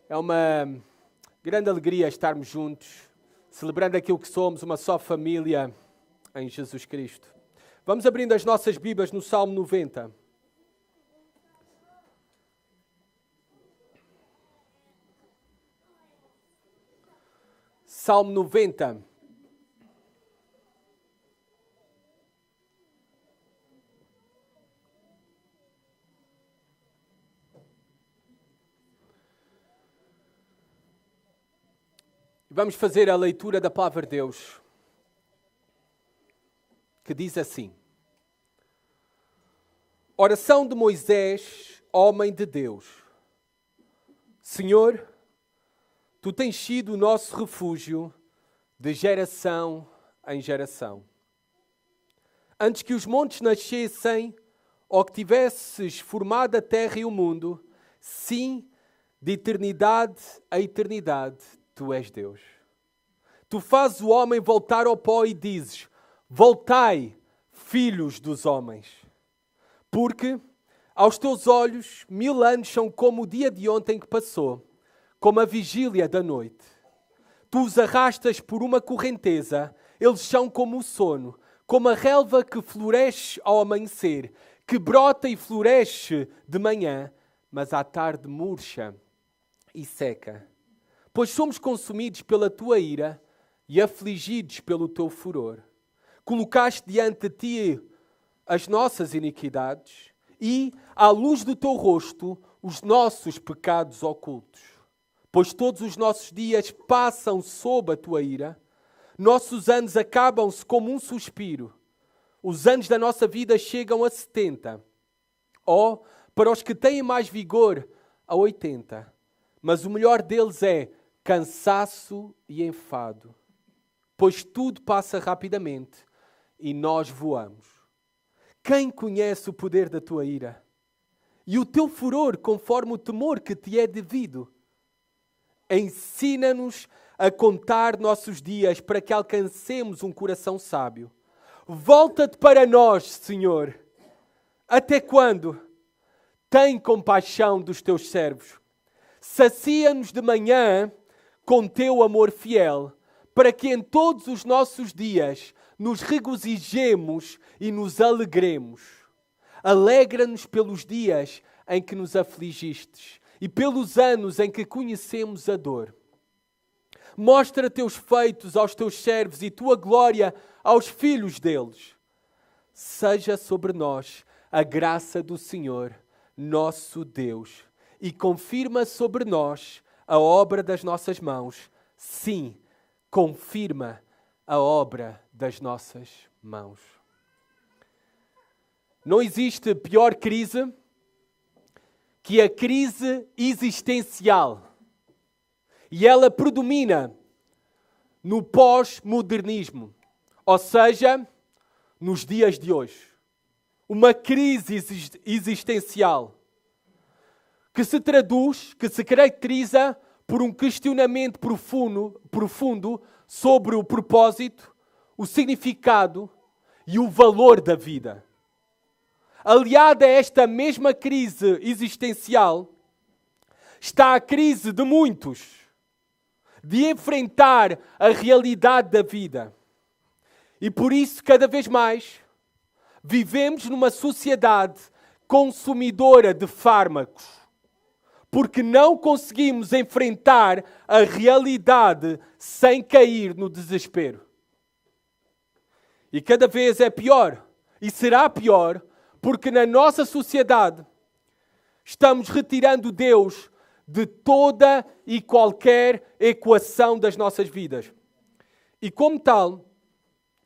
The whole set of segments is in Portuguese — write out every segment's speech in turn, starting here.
É uma grande alegria estarmos juntos, celebrando aquilo que somos, uma só família em Jesus Cristo. Vamos abrindo as nossas Bíblias no Salmo 90. Salmo 90. Vamos fazer a leitura da Palavra de Deus, que diz assim: Oração de Moisés, homem de Deus. Senhor, Tu tens sido o nosso refúgio de geração em geração. Antes que os montes nascessem, ou que tivesses formado a terra e o mundo, sim, de eternidade a eternidade, Tu és Deus. Tu fazes o homem voltar ao pó e dizes: voltai, filhos dos homens. Porque aos teus olhos 1000 anos são como o dia de ontem que passou, como a vigília da noite. Tu os arrastas por uma correnteza, eles são como o sono, como a relva que floresce ao amanhecer, que brota e floresce de manhã, mas à tarde murcha e seca. Pois somos consumidos pela tua ira e afligidos pelo teu furor. Colocaste diante de ti as nossas iniquidades e, à luz do teu rosto, os nossos pecados ocultos. Pois todos os nossos dias passam sob a tua ira, nossos anos acabam-se como um suspiro. Os anos da nossa vida chegam a 70, ou, para os que têm mais vigor, a 80. Mas o melhor deles é cansaço e enfado, pois tudo passa rapidamente e nós voamos. Quem conhece o poder da tua ira? E o teu furor conforme o temor que te é devido? Ensina-nos a contar nossos dias para que alcancemos um coração sábio. Volta-te para nós, Senhor. Até quando? Tem compaixão dos teus servos. Sacia-nos de manhã com teu amor fiel, para que em todos os nossos dias nos regozijemos e nos alegremos. Alegra-nos pelos dias em que nos afligistes e pelos anos em que conhecemos a dor. Mostra teus feitos aos teus servos e tua glória aos filhos deles. Seja sobre nós a graça do Senhor, nosso Deus, e confirma sobre nós a obra das nossas mãos. Sim, confirma a obra das nossas mãos. Não existe pior crise que a crise existencial. E ela predomina no pós-modernismo, ou seja, nos dias de hoje. Uma crise existencial que se traduz, que se caracteriza por um questionamento profundo sobre o propósito, o significado e o valor da vida. Aliada a esta mesma crise existencial, está a crise de muitos de enfrentar a realidade da vida. E por isso, cada vez mais, vivemos numa sociedade consumidora de fármacos, porque não conseguimos enfrentar a realidade sem cair no desespero. E cada vez é pior, e será pior, porque na nossa sociedade estamos retirando Deus de toda e qualquer equação das nossas vidas. E como tal,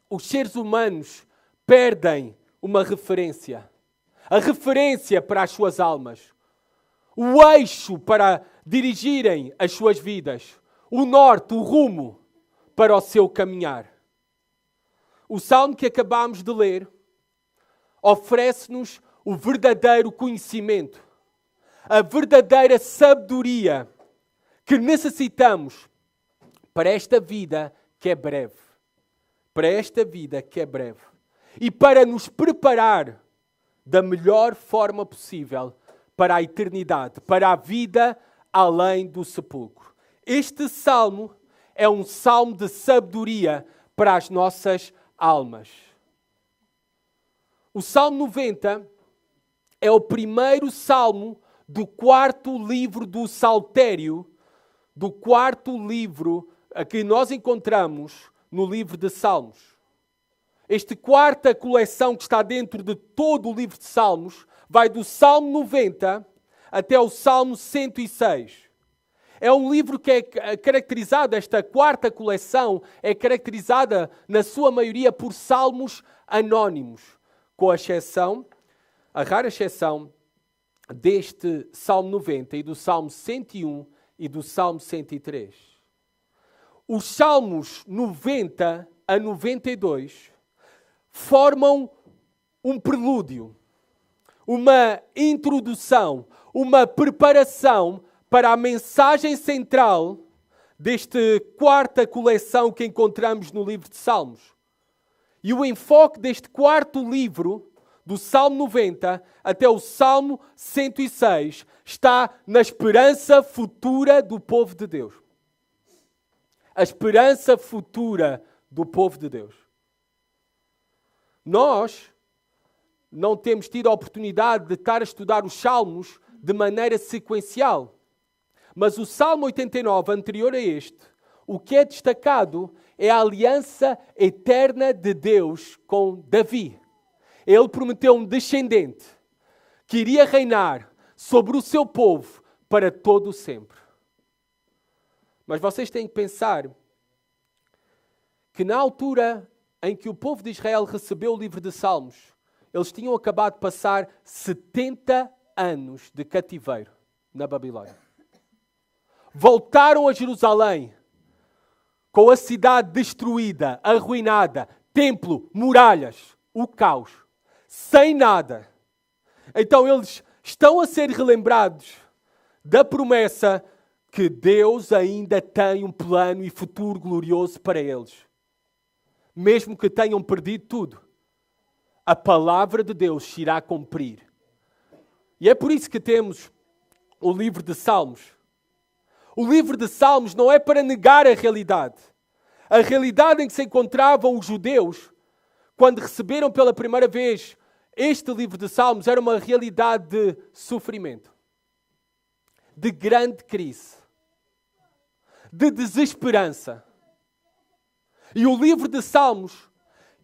os seres humanos perdem uma referência. A referência para as suas almas. O eixo para dirigirem as suas vidas. O norte, o rumo para o seu caminhar. O salmo que acabamos de ler oferece-nos o verdadeiro conhecimento, a verdadeira sabedoria que necessitamos para esta vida que é breve. Para esta vida que é breve. E para nos preparar da melhor forma possível para a eternidade, para a vida além do sepulcro. Este salmo é um salmo de sabedoria para as nossas almas. O Salmo 90 é o primeiro salmo do quarto livro do Saltério, do quarto livro que nós encontramos no livro de Salmos. Esta quarta coleção que está dentro de todo o livro de Salmos vai do Salmo 90 até o Salmo 106. É um livro que é caracterizado, esta quarta coleção é caracterizada na sua maioria por salmos anónimos, com a exceção, a rara exceção deste Salmo 90 e do Salmo 101 e do Salmo 103. Os Salmos 90 a 92 formam um prelúdio, uma introdução, uma preparação para a mensagem central desta quarta coleção que encontramos no livro de Salmos. E o enfoque deste quarto livro, do Salmo 90 até o Salmo 106, está na esperança futura do povo de Deus. A esperança futura do povo de Deus. Nós não temos tido a oportunidade de estar a estudar os Salmos de maneira sequencial. Mas o Salmo 89, anterior a este, o que é destacado é a aliança eterna de Deus com Davi. Ele prometeu um descendente que iria reinar sobre o seu povo para todo o sempre. Mas vocês têm que pensar que na altura em que o povo de Israel recebeu o livro de Salmos, eles tinham acabado de passar 70 anos de cativeiro na Babilónia. Voltaram a Jerusalém com a cidade destruída, arruinada, templo, muralhas, o caos, sem nada. Então eles estão a ser relembrados da promessa que Deus ainda tem um plano e futuro glorioso para eles. Mesmo que tenham perdido tudo, a palavra de Deus se irá cumprir. E é por isso que temos o livro de Salmos. O livro de Salmos não é para negar a realidade. A realidade em que se encontravam os judeus, quando receberam pela primeira vez este livro de Salmos, era uma realidade de sofrimento, de grande crise, de desesperança. E o livro de Salmos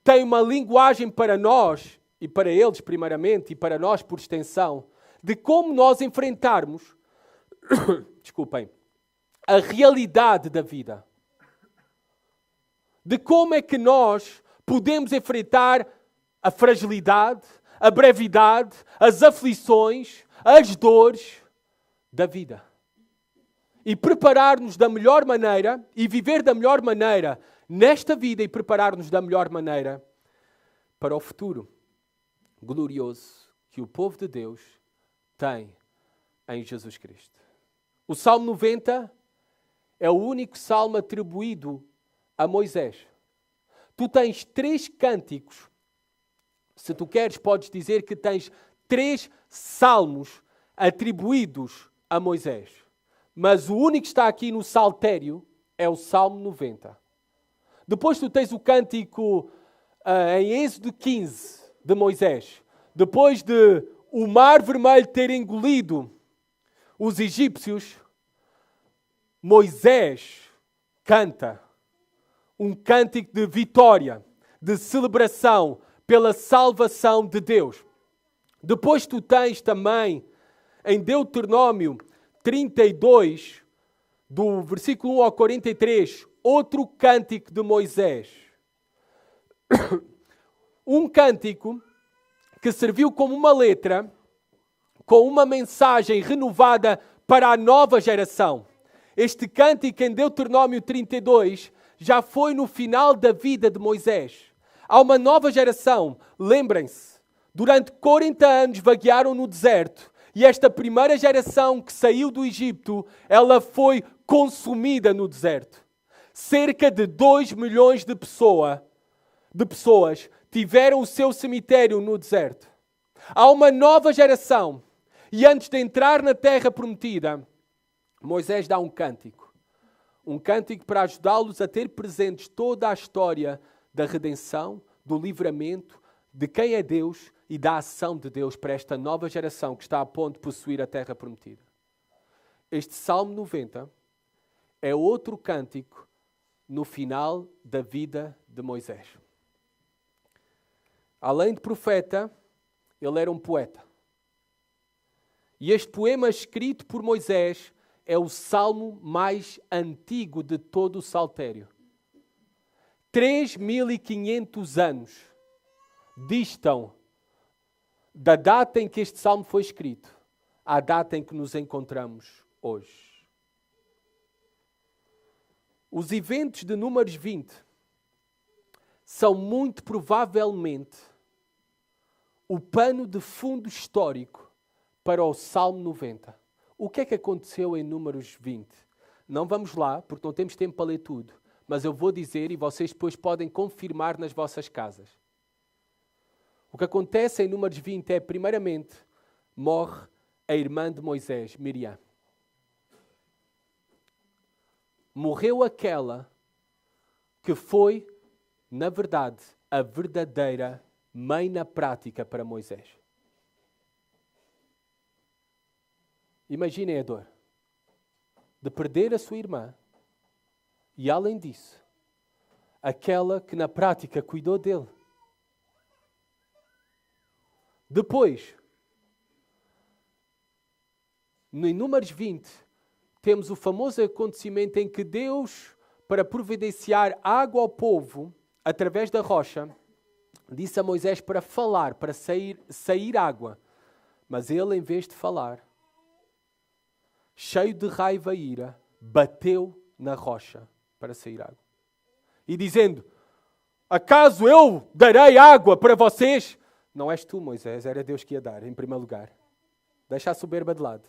tem uma linguagem para nós, e para eles primeiramente, e para nós por extensão, de como nós enfrentarmos, desculpem, a realidade da vida. De como é que nós podemos enfrentar a fragilidade, a brevidade, as aflições, as dores da vida. E preparar-nos da melhor maneira e viver da melhor maneira nesta vida e preparar-nos da melhor maneira para o futuro glorioso que o povo de Deus tem em Jesus Cristo. O Salmo 90 é o único salmo atribuído a Moisés. Tu tens 3 cânticos. Se tu queres, podes dizer que tens 3 salmos atribuídos a Moisés. Mas o único que está aqui no Saltério é o Salmo 90. Depois tu tens o cântico em Êxodo 15 de Moisés. Depois de o mar vermelho ter engolido os egípcios, Moisés canta um cântico de vitória, de celebração pela salvação de Deus. Depois tu tens também em Deuteronômio 32, do versículo 1 ao 43, outro cântico de Moisés. Um cântico que serviu como uma letra, com uma mensagem renovada para a nova geração. Este cântico em Deuteronômio 32 já foi no final da vida de Moisés. Há uma nova geração, lembrem-se, durante 40 anos vaguearam no deserto e esta primeira geração que saiu do Egito, ela foi consumida no deserto. Cerca de 2 milhões de pessoas tiveram o seu cemitério no deserto. Há uma nova geração e antes de entrar na terra prometida, Moisés dá um cântico. Um cântico para ajudá-los a ter presentes toda a história da redenção, do livramento, de quem é Deus e da ação de Deus para esta nova geração que está a ponto de possuir a terra prometida. Este Salmo 90 é outro cântico no final da vida de Moisés. Além de profeta, ele era um poeta. E este poema escrito por Moisés é o salmo mais antigo de todo o Saltério. 3.500 anos distam da data em que este salmo foi escrito à data em que nos encontramos hoje. Os eventos de Números 20 são muito provavelmente o pano de fundo histórico para o Salmo 90. O que é que aconteceu em Números 20? Não vamos lá, porque não temos tempo para ler tudo, mas eu vou dizer e vocês depois podem confirmar nas vossas casas. O que acontece em Números 20 é, primeiramente, morre a irmã de Moisés, Miriam. Morreu aquela que foi, na verdade, a verdadeira mãe na prática para Moisés. Imaginem a dor de perder a sua irmã e, além disso, aquela que na prática cuidou dele. Depois, em Números 20, temos o famoso acontecimento em que Deus, para providenciar água ao povo, através da rocha, disse a Moisés para falar, para sair água. Mas ele, em vez de falar, cheio de raiva e ira, bateu na rocha para sair água. E dizendo, acaso eu darei água para vocês? Não és tu, Moisés, era Deus que ia dar, em primeiro lugar. Deixa a soberba de lado.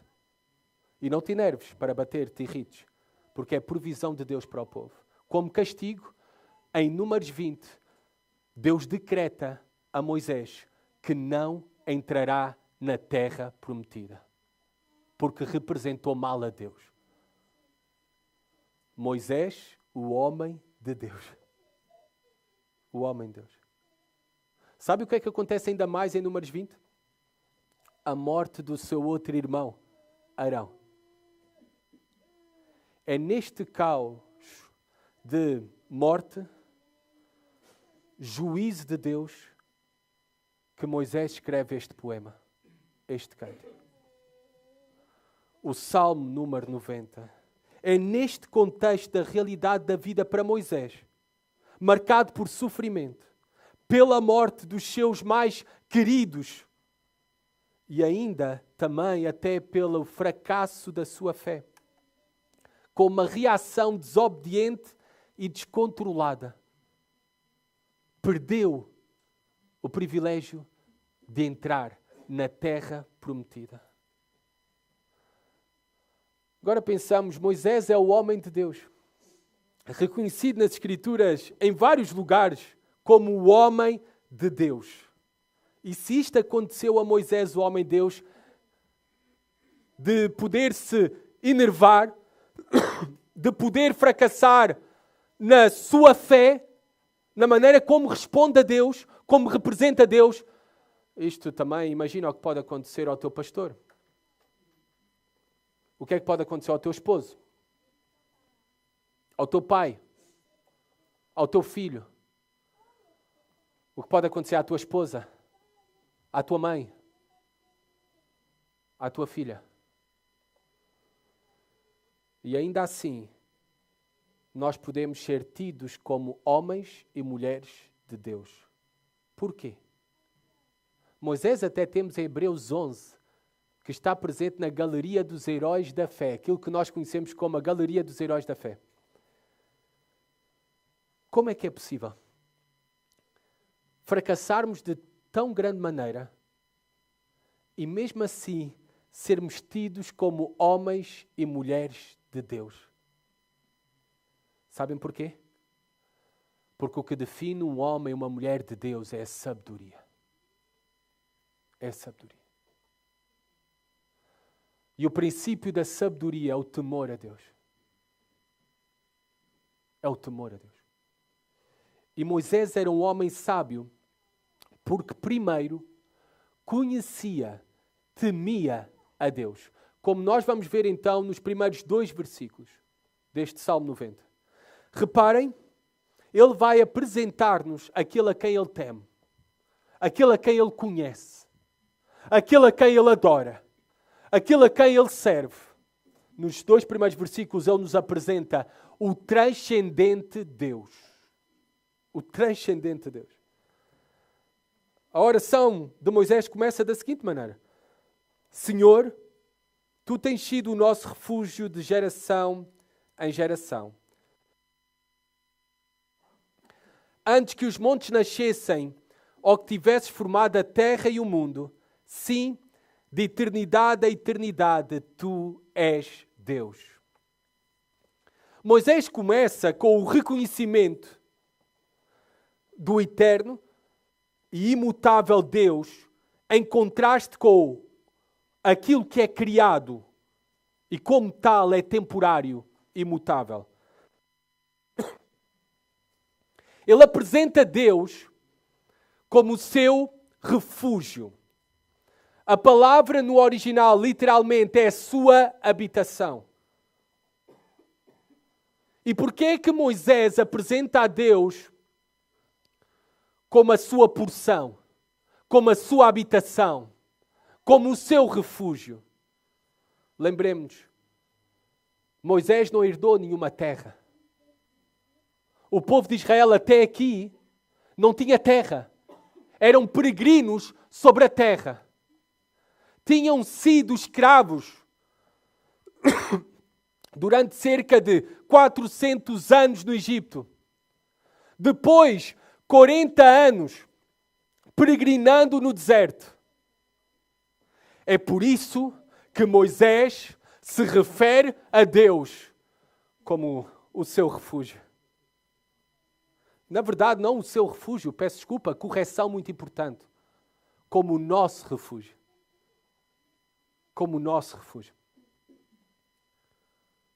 E não te enerves para bater, te irrites, porque é provisão de Deus para o povo. Como castigo, em Números 20, Deus decreta a Moisés que não entrará na terra prometida, porque representou mal a Deus. Moisés, o homem de Deus. O homem de Deus. Sabe o que é que acontece ainda mais em Números 20? A morte do seu outro irmão, Arão. É neste caos de morte, juízo de Deus, que Moisés escreve este poema, este cântico. O Salmo número 90. É neste contexto da realidade da vida para Moisés, marcado por sofrimento, pela morte dos seus mais queridos e ainda também até pelo fracasso da sua fé, com uma reação desobediente e descontrolada. Perdeu o privilégio de entrar na terra prometida. Agora pensamos, Moisés é o homem de Deus, reconhecido nas Escrituras em vários lugares como o homem de Deus. E se isto aconteceu a Moisés, o homem de Deus, de poder se enervar, de poder fracassar na sua fé, na maneira como responde a Deus, como representa Deus, isto também, imagina o que pode acontecer ao teu pastor. O que é que pode acontecer ao teu esposo? Ao teu pai? Ao teu filho? O que pode acontecer à tua esposa? À tua mãe? À tua filha? E ainda assim, nós podemos ser tidos como homens e mulheres de Deus. Por quê? Moisés até temos em Hebreus 11, que está presente na galeria dos heróis da fé, aquilo que nós conhecemos como a galeria dos heróis da fé. Como é que é possível fracassarmos de tão grande maneira e mesmo assim sermos tidos como homens e mulheres de Deus? Sabem porquê? Porque o que define um homem e uma mulher de Deus é a sabedoria. É a sabedoria. E o princípio da sabedoria é o temor a Deus. É o temor a Deus. E Moisés era um homem sábio, porque primeiro conhecia, temia a Deus. Como nós vamos ver então nos primeiros 2 versículos deste Salmo 90. Reparem, ele vai apresentar-nos aquele a quem ele teme, aquele a quem ele conhece, aquele a quem ele adora, aquele a quem ele serve. Nos 2 primeiros versículos ele nos apresenta o transcendente Deus. O transcendente Deus. A oração de Moisés começa da seguinte maneira: Senhor, Tu tens sido o nosso refúgio de geração em geração. Antes que os montes nascessem, ou que tivesses formado a terra e o mundo, sim, de eternidade a eternidade, Tu és Deus. Moisés começa com o reconhecimento do eterno e imutável Deus, em contraste com aquilo que é criado e como tal é temporário e imutável. Ele apresenta Deus como o seu refúgio. A palavra no original literalmente é a sua habitação. E porquê é que Moisés apresenta a Deus como a sua porção, como a sua habitação, como o seu refúgio? Lembremos-nos, Moisés não herdou nenhuma terra. O povo de Israel até aqui não tinha terra. Eram peregrinos sobre a terra. Tinham sido escravos durante cerca de 400 anos no Egito. Depois, 40 anos peregrinando no deserto. É por isso que Moisés se refere a Deus como o seu refúgio. Na verdade, não o seu refúgio, peço desculpa, correção muito importante. Como o nosso refúgio. Como o nosso refúgio.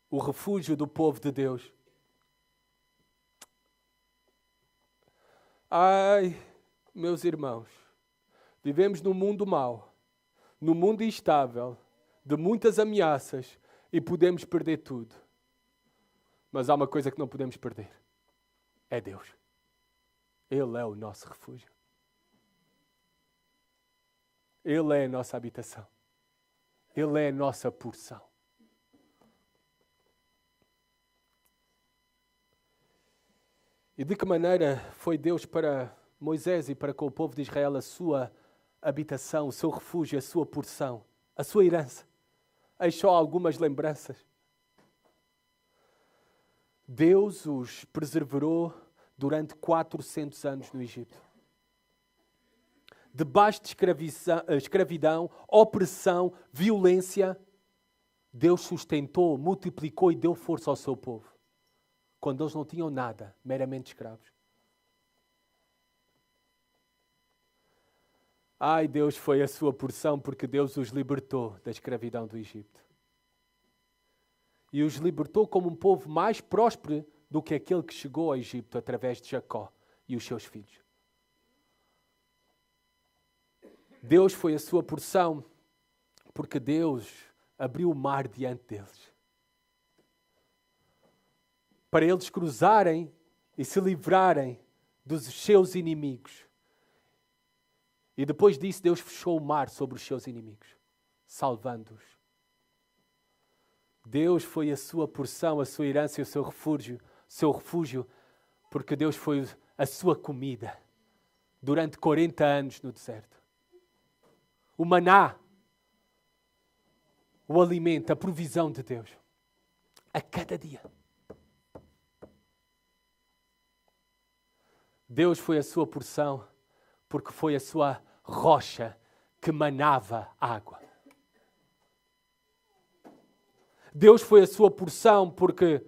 O refúgio do povo de Deus. Ai, meus irmãos, vivemos num mundo mau, num mundo instável, de muitas ameaças e podemos perder tudo. Mas há uma coisa que não podemos perder. É Deus. Ele é o nosso refúgio. Ele é a nossa habitação. Ele é a nossa porção. E de que maneira foi Deus para Moisés e para com o povo de Israel a sua habitação, o seu refúgio, a sua porção, a sua herança? Eis só algumas lembranças. Deus os preservou durante 400 anos no Egito. Debaixo de escravidão, opressão, violência, Deus sustentou, multiplicou e deu força ao seu povo. Quando eles não tinham nada, meramente escravos. Ai, Deus foi a sua porção porque Deus os libertou da escravidão do Egito. E os libertou como um povo mais próspero do que aquele que chegou ao Egito através de Jacó e os seus filhos. Deus foi a sua porção porque Deus abriu o mar diante deles. Para eles cruzarem e se livrarem dos seus inimigos. E depois disso, Deus fechou o mar sobre os seus inimigos, salvando-os. Deus foi a sua porção, a sua herança e o seu refúgio, porque Deus foi a sua comida durante 40 anos no deserto. O maná, o alimento, a provisão de Deus, a cada dia. Deus foi a sua porção porque foi a sua rocha que manava água. Deus foi a sua porção porque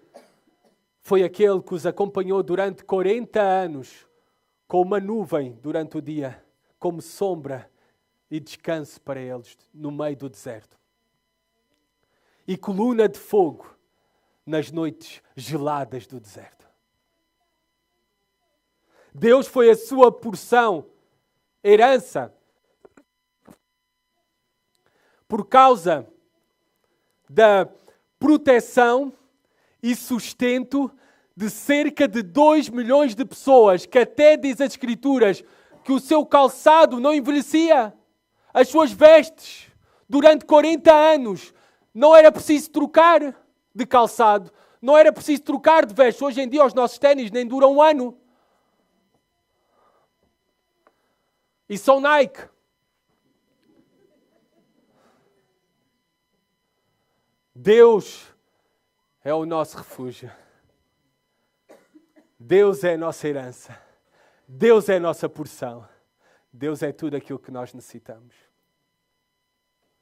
foi aquele que os acompanhou durante 40 anos com uma nuvem durante o dia, como sombra e descanso para eles no meio do deserto. e coluna de fogo nas noites geladas do deserto. Deus foi a sua porção, herança, por causa da proteção e sustento de cerca de 2 milhões de pessoas, que até diz as Escrituras que o seu calçado não envelhecia, as suas vestes, durante 40 anos, não era preciso trocar de calçado, não era preciso trocar de vestes. Hoje em dia os nossos ténis nem duram um ano. E são Nike. Deus é o nosso refúgio. Deus é a nossa herança. Deus é a nossa porção. Deus é tudo aquilo que nós necessitamos.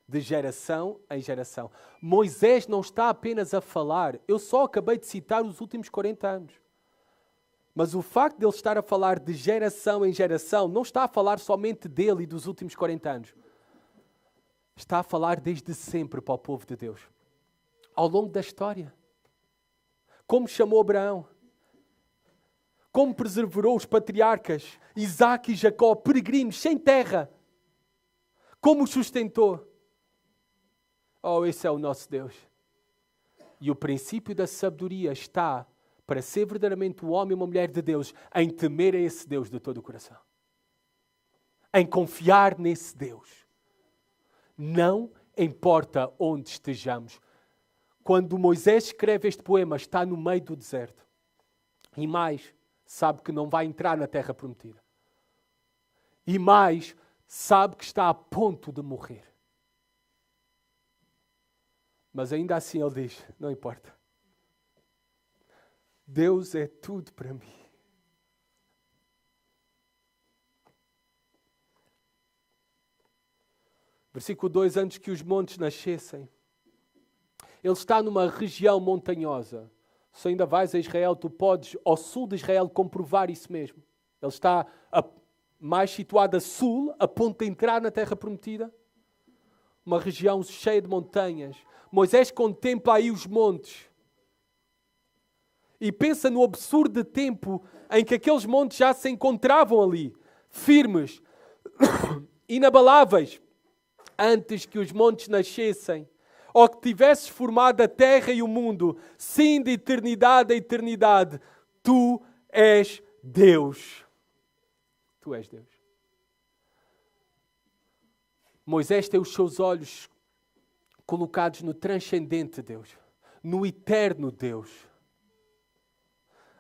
De geração em geração. Moisés não está apenas a falar. Eu só acabei de citar os últimos 40 anos. Mas o facto de ele estar a falar de geração em geração, não está a falar somente dele e dos últimos 40 anos. Está a falar desde sempre para o povo de Deus. Ao longo da história. Como chamou Abraão. Como preservou os patriarcas, Isaac e Jacó, peregrinos, sem terra. Como os sustentou. Oh, esse é o nosso Deus. E o princípio da sabedoria está, para ser verdadeiramente um homem e uma mulher de Deus, em temer a esse Deus de todo o coração. Em confiar nesse Deus. Não importa onde estejamos. Quando Moisés escreve este poema, está no meio do deserto. E mais, sabe que não vai entrar na terra prometida. E mais, sabe que está a ponto de morrer. Mas ainda assim ele diz, não importa. Deus é tudo para mim. Versículo 2, antes que os montes nascessem. Ele está numa região montanhosa. Se ainda vais a Israel, tu podes, ao sul de Israel, comprovar isso mesmo. Ele está mais situado a sul, a ponto de entrar na terra prometida. Uma região cheia de montanhas. Moisés contempla aí os montes. E pensa no absurdo tempo em que aqueles montes já se encontravam ali. Firmes, inabaláveis. Antes que os montes nascessem. Ou que tivesses formado a terra e o mundo, sim, de eternidade a eternidade, tu és Deus. Tu és Deus. Moisés tem os seus olhos colocados no transcendente Deus, no eterno Deus.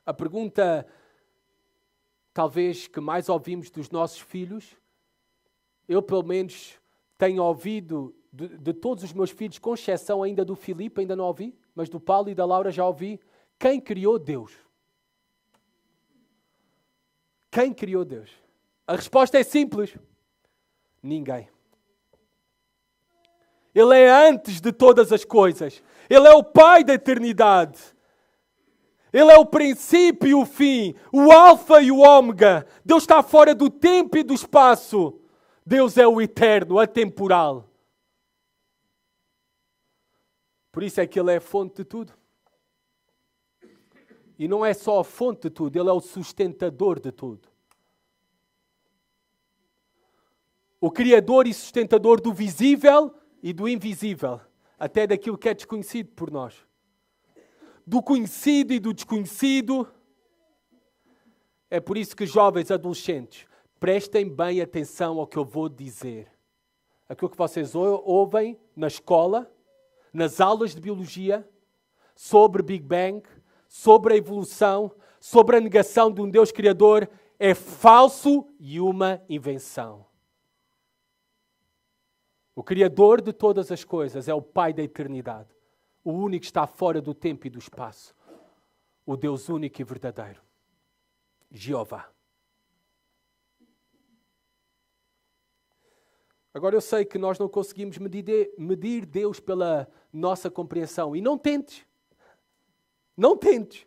A pergunta, talvez, que mais ouvimos dos nossos filhos, eu pelo menos tenho ouvido de todos os meus filhos, com exceção ainda do Filipe, ainda não ouvi, mas do Paulo e da Laura já ouvi. Quem criou Deus? Quem criou Deus? A resposta é simples. Ninguém. Ele é antes de todas as coisas. Ele é o Pai da eternidade. Ele é o princípio e o fim, o alfa e o ômega. Deus está fora do tempo e do espaço. Deus é o eterno, atemporal. Por isso é que Ele é a fonte de tudo. E não é só a fonte de tudo, Ele é o sustentador de tudo. O Criador e sustentador do visível e do invisível. Até daquilo que é desconhecido por nós. Do conhecido e do desconhecido. É por isso que jovens, adolescentes, prestem bem atenção ao que eu vou dizer. Aquilo que vocês ouvem na escola, nas aulas de biologia, sobre Big Bang, sobre a evolução, sobre a negação de um Deus Criador, é falso e uma invenção. O Criador de todas as coisas é o Pai da eternidade. O único que está fora do tempo e do espaço. O Deus único e verdadeiro. Jeová. Agora eu sei que nós não conseguimos medir Deus pela nossa compreensão. E não tentes. Não tentes.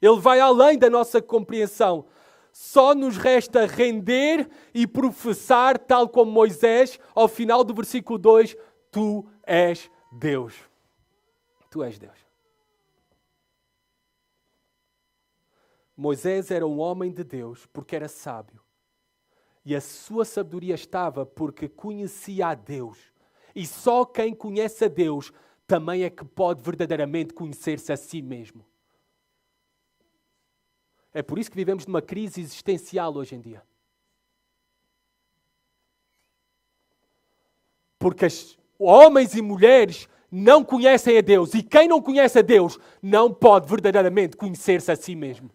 Ele vai além da nossa compreensão. Só nos resta render e professar, tal como Moisés, ao final do versículo 2, Tu és Deus. Tu és Deus. Moisés era um homem de Deus porque era sábio. E a sua sabedoria estava porque conhecia a Deus. E só quem conhece a Deus também é que pode verdadeiramente conhecer-se a si mesmo. É por isso que vivemos numa crise existencial hoje em dia. Porque homens e mulheres não conhecem a Deus. E quem não conhece a Deus não pode verdadeiramente conhecer-se a si mesmo.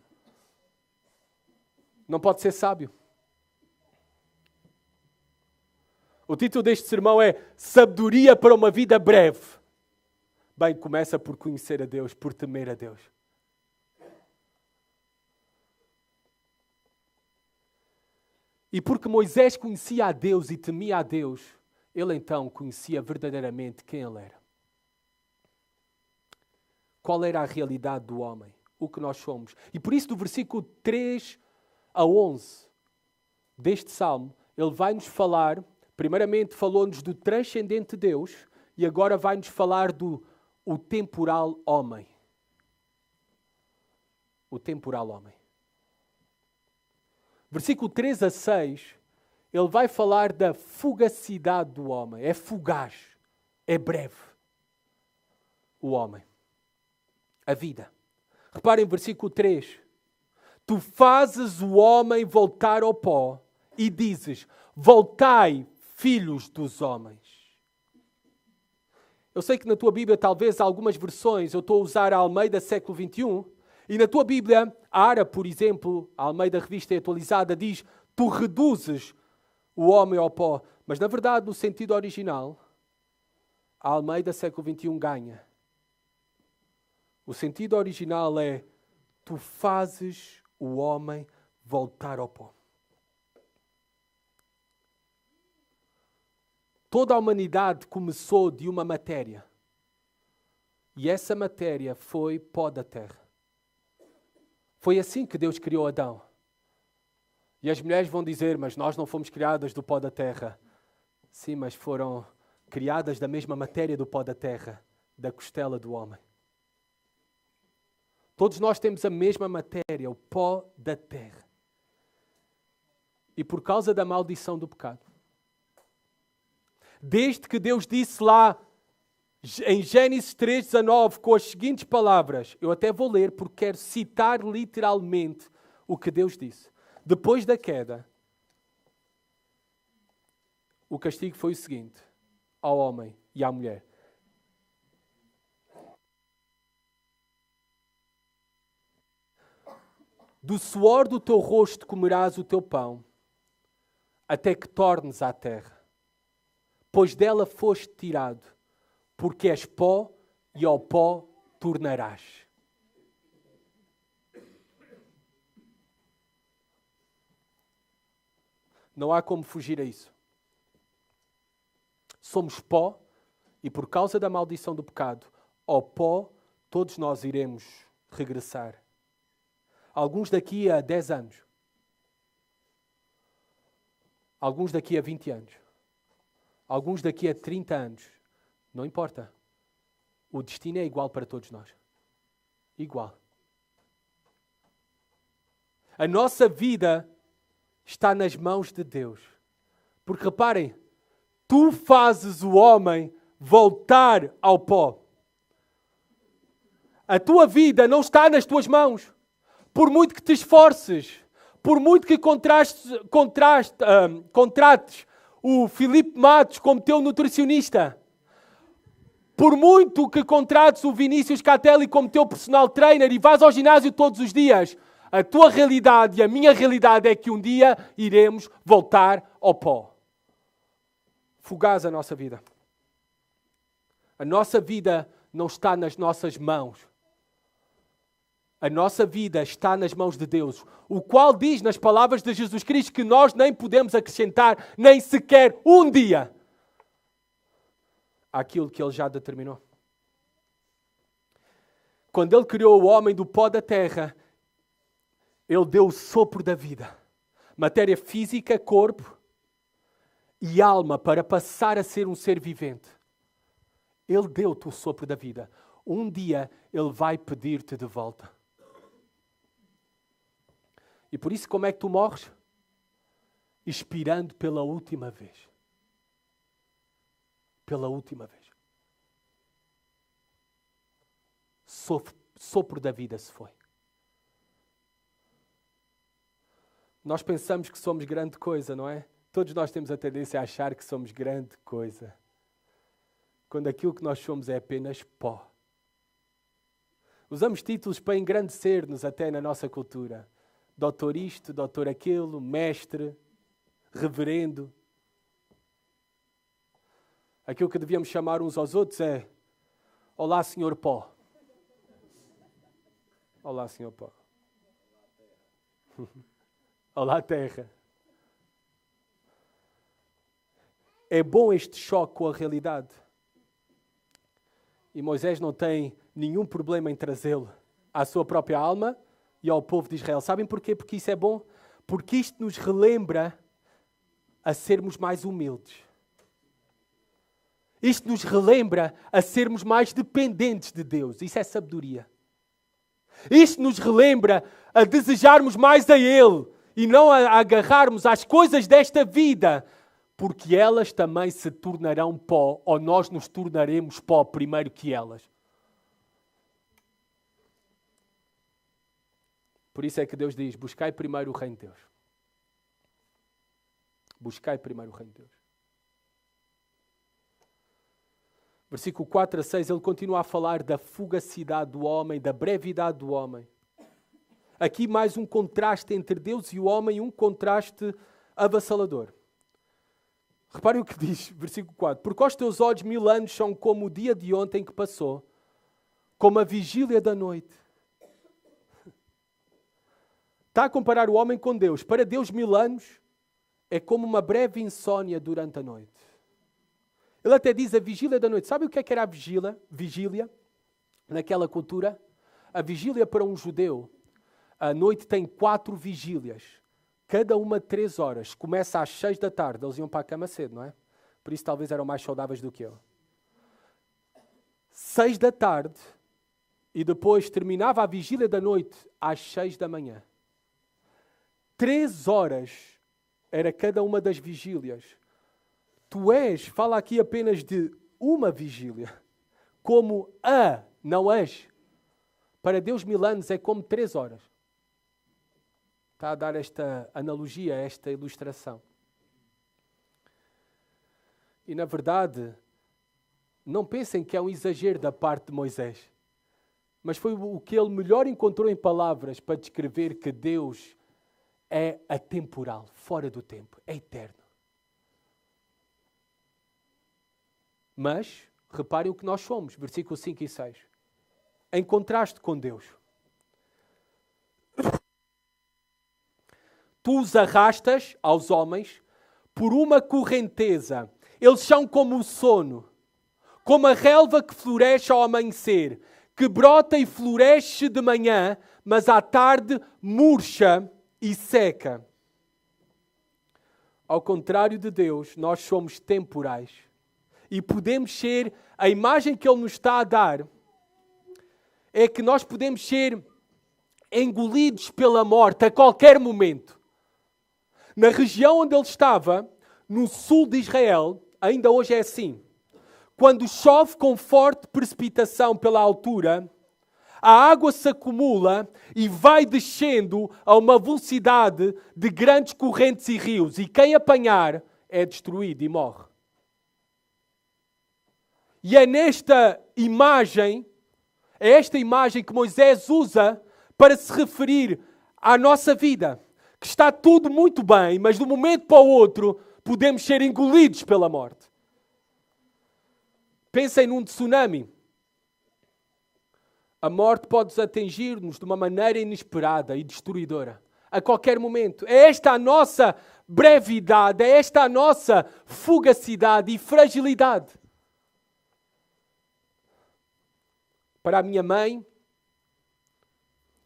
Não pode ser sábio. O título deste sermão é Sabedoria para uma vida breve. Bem, começa por conhecer a Deus, por temer a Deus. E porque Moisés conhecia a Deus e temia a Deus, ele então conhecia verdadeiramente quem ele era. Qual era a realidade do homem, o que nós somos. E por isso do versículo 3 a 11 deste salmo, ele vai-nos falar, primeiramente falou-nos do transcendente Deus e agora vai-nos falar do o temporal homem. O temporal homem. Versículo 3 a 6, ele vai falar da fugacidade do homem. É fugaz, é breve. O homem. A vida. Reparem, versículo 3. Tu fazes o homem voltar ao pó e dizes, voltai, filhos dos homens. Eu sei que na tua Bíblia, talvez algumas versões, eu estou a usar a Almeida século XXI, e na tua Bíblia, a ARA, por exemplo, a Almeida Revista Atualizada, diz, tu reduzes o homem ao pó. Mas na verdade, no sentido original, a Almeida século XXI ganha. O sentido original é, tu fazes o homem voltar ao pó. Toda a humanidade começou de uma matéria. E essa matéria foi pó da terra. Foi assim que Deus criou Adão. E as mulheres vão dizer, mas nós não fomos criadas do pó da terra. Sim, mas foram criadas da mesma matéria do pó da terra, da costela do homem. Todos nós temos a mesma matéria, o pó da terra. E por causa da maldição do pecado, desde que Deus disse lá, em Gênesis 3:19, com as seguintes palavras, eu até vou ler porque quero citar literalmente o que Deus disse. Depois da queda, o castigo foi o seguinte, ao homem e à mulher. Do suor do teu rosto comerás o teu pão, até que tornes à terra, pois dela foste tirado, porque és pó e ao pó tornarás. Não há como fugir a isso. Somos pó e por causa da maldição do pecado, ao pó todos nós iremos regressar. Alguns daqui a 10 anos. Alguns daqui a 20 anos. Alguns daqui a 30 anos. Não importa. O destino é igual para todos nós. Igual. A nossa vida está nas mãos de Deus. Porque reparem, tu fazes o homem voltar ao pó. A tua vida não está nas tuas mãos. Por muito que te esforces, por muito que contrates o Filipe Matos como teu nutricionista, por muito que contrates o Vinícius Catelli como teu personal trainer e vás ao ginásio todos os dias, a tua realidade e a minha realidade é que um dia iremos voltar ao pó. Fugaz a nossa vida. A nossa vida não está nas nossas mãos. A nossa vida está nas mãos de Deus, o qual diz nas palavras de Jesus Cristo que nós nem podemos acrescentar nem sequer um dia àquilo que Ele já determinou. Quando Ele criou o homem do pó da terra, Ele deu o sopro da vida. Matéria física, corpo e alma para passar a ser um ser vivente. Ele deu-te o sopro da vida. um dia Ele vai pedir-te de volta. E por isso, como é que tu morres? Expirando pela última vez. Pela última vez. Sopro da vida se foi. Nós pensamos que somos grande coisa, não é? Todos nós temos a tendência a achar que somos grande coisa. Quando aquilo que nós somos é apenas pó. Usamos títulos para engrandecer-nos até na nossa cultura. Doutor isto, doutor aquilo, mestre, reverendo. Aquilo que devíamos chamar uns aos outros é: olá, senhor pó. Olá, senhor pó. Olá, terra. É bom este choque com a realidade. E Moisés não tem nenhum problema em trazê-lo à sua própria alma e ao povo de Israel. Sabem porquê? Porque isso é bom? Porque isto nos relembra a sermos mais humildes. Isto nos relembra a sermos mais dependentes de Deus. Isso é sabedoria. Isto nos relembra a desejarmos mais a Ele e não a agarrarmos às coisas desta vida, porque elas também se tornarão pó, ou nós nos tornaremos pó primeiro que elas. Por isso é que Deus diz: buscai primeiro o reino de Deus. Buscai primeiro o reino de Deus. Versículo 4 a 6, ele continua a falar da fugacidade do homem, da brevidade do homem. Aqui mais um contraste entre Deus e o homem, um contraste avassalador. Reparem o que diz, versículo 4. Porque aos teus olhos 1000 anos são como o dia de ontem que passou, como a vigília da noite. Está a comparar o homem com Deus. Para Deus 1000 anos é como uma breve insônia durante a noite. Ele até diz a vigília da noite. Sabe o que era a vigília naquela cultura? A vigília para um judeu, a noite tem 4 vigílias. Cada uma 3 horas. Começa às 6 da tarde. Eles iam para a cama cedo, não é? Por isso talvez eram mais saudáveis do que eu. 6 da tarde. E depois terminava a vigília da noite às 6 da manhã. 3 horas era cada uma das vigílias. Fala aqui apenas de uma vigília. Como não és. Para Deus 1000 anos é como 3 horas. Está a dar esta analogia, esta ilustração. E na verdade, não pensem que é um exagero da parte de Moisés. Mas foi o que ele melhor encontrou em palavras para descrever que Deus é atemporal, fora do tempo, é eterno. Mas, reparem o que nós somos, versículos 5 e 6. Em contraste com Deus. Tu os arrastas, aos homens, por uma correnteza. Eles são como o sono, como a relva que floresce ao amanhecer, que brota e floresce de manhã, mas à tarde murcha e seca. Ao contrário de Deus, nós somos temporais. E podemos ser, a imagem que Ele nos está a dar, é que nós podemos ser engolidos pela morte a qualquer momento. Na região onde ele estava, no sul de Israel, ainda hoje é assim. Quando chove com forte precipitação pela altura, a água se acumula e vai descendo a uma velocidade de grandes correntes e rios. E quem apanhar é destruído e morre. E é esta imagem que Moisés usa para se referir à nossa vida. Que está tudo muito bem, mas de um momento para o outro podemos ser engolidos pela morte. Pensem num tsunami. A morte pode atingir-nos de uma maneira inesperada e destruidora. A qualquer momento. É esta a nossa brevidade, é esta a nossa fugacidade e fragilidade. Para a minha mãe,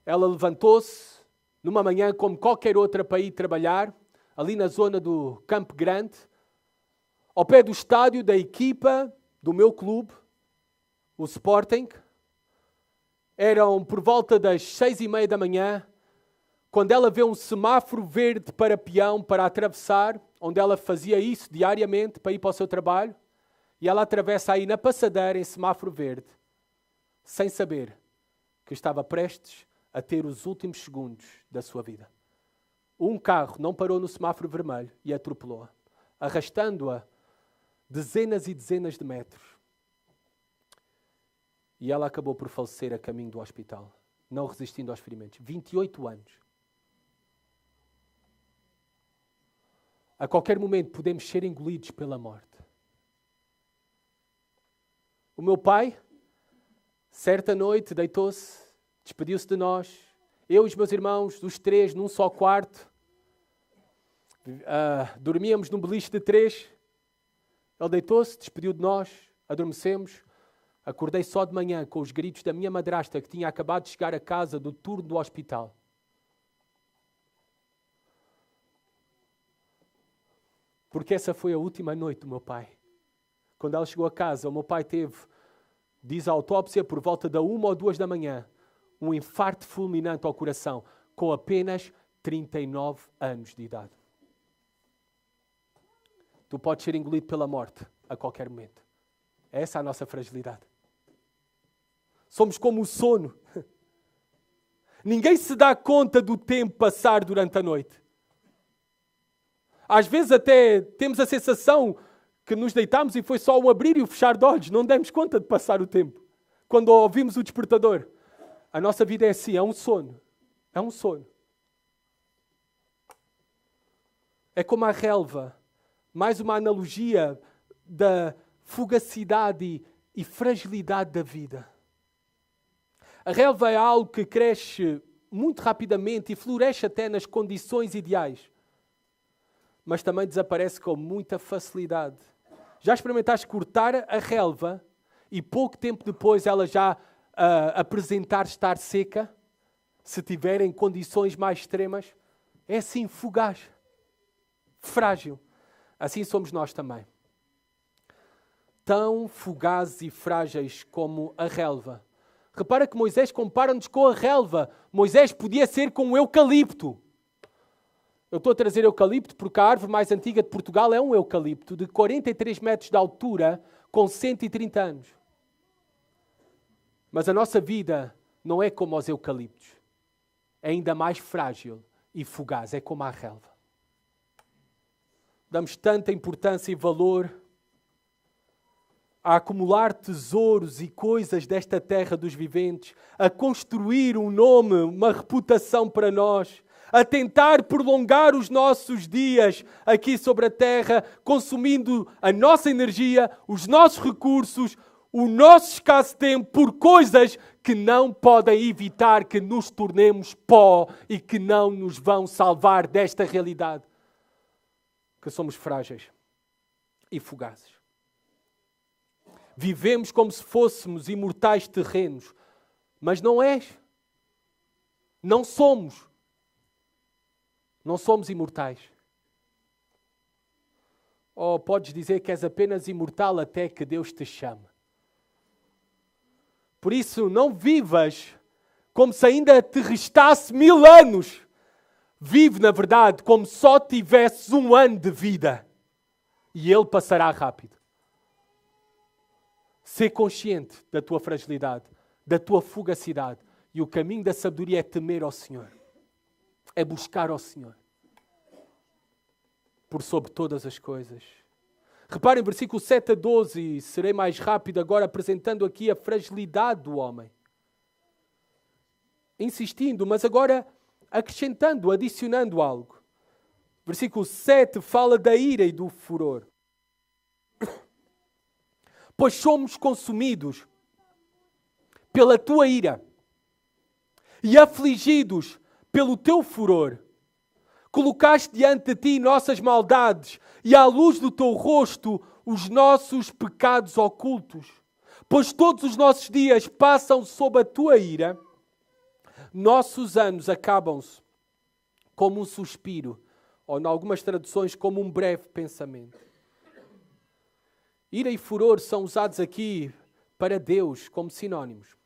ela levantou-se numa manhã como qualquer outra para ir trabalhar, ali na zona do Campo Grande, ao pé do estádio da equipa do meu clube, o Sporting, Eram por volta das 6:30 da manhã, quando ela vê um semáforo verde para peão para atravessar, onde ela fazia isso diariamente para ir para o seu trabalho, e ela atravessa aí na passadeira em semáforo verde, sem saber que estava prestes a ter os últimos segundos da sua vida. Um carro não parou no semáforo vermelho e atropelou-a, arrastando-a dezenas e dezenas de metros. E ela acabou por falecer a caminho do hospital, não resistindo aos ferimentos. 28 anos. A qualquer momento podemos ser engolidos pela morte. O meu pai, certa noite, deitou-se, despediu-se de nós. Eu e os meus irmãos, os três, num só quarto. Dormíamos num beliche de 3. Ele deitou-se, despediu de nós, adormecemos. Acordei só de manhã com os gritos da minha madrasta que tinha acabado de chegar a casa do turno do hospital. Porque essa foi a última noite do meu pai. Quando ela chegou a casa, o meu pai teve, diz a autópsia, por volta da 1 ou 2 da manhã, um infarto fulminante ao coração, com apenas 39 anos de idade. Tu podes ser engolido pela morte a qualquer momento. Essa é a nossa fragilidade. Somos como o sono. Ninguém se dá conta do tempo passar durante a noite. Às vezes até temos a sensação que nos deitamos e foi só um abrir e o fechar de olhos. Não demos conta de passar o tempo. Quando ouvimos o despertador. A nossa vida é assim, é um sono. É um sono. É como a relva. Mais uma analogia da fugacidade e fragilidade da vida. A relva é algo que cresce muito rapidamente e floresce até nas condições ideais. Mas também desaparece com muita facilidade. Já experimentaste cortar a relva e pouco tempo depois ela já apresentar estar seca? Se tiver em condições mais extremas? É assim, fugaz, frágil. Assim somos nós também. Tão fugazes e frágeis como a relva. Repara que Moisés compara-nos com a relva. Moisés podia ser com o eucalipto. Eu estou a trazer eucalipto porque a árvore mais antiga de Portugal é um eucalipto de 43 metros de altura com 130 anos. Mas a nossa vida não é como os eucaliptos. É ainda mais frágil e fugaz. É como a relva. Damos tanta importância e valor a acumular tesouros e coisas desta terra dos viventes, a construir um nome, uma reputação para nós, a tentar prolongar os nossos dias aqui sobre a terra, consumindo a nossa energia, os nossos recursos, o nosso escasso tempo por coisas que não podem evitar que nos tornemos pó e que não nos vão salvar desta realidade. Que somos frágeis e fugazes. Vivemos como se fôssemos imortais terrenos, mas não és. Não somos. Não somos imortais. Ou podes dizer que és apenas imortal até que Deus te chame. Por isso, não vivas como se ainda te restasse 1000 anos. Vive, na verdade, como só tivesses 1 ano de vida. E ele passará rápido. Ser consciente da tua fragilidade, da tua fugacidade. E o caminho da sabedoria é temer ao Senhor. É buscar ao Senhor. Por sobre todas as coisas. Reparem, versículo 7 a 12, e serei mais rápido agora apresentando aqui a fragilidade do homem. Insistindo, mas agora acrescentando, adicionando algo. Versículo 7 fala da ira e do furor. Pois somos consumidos pela tua ira e afligidos pelo teu furor. Colocaste diante de ti nossas maldades e à luz do teu rosto os nossos pecados ocultos. Pois todos os nossos dias passam sob a tua ira, nossos anos acabam-se como um suspiro, ou em algumas traduções como um breve pensamento. Ira e furor são usados aqui para Deus como sinónimos.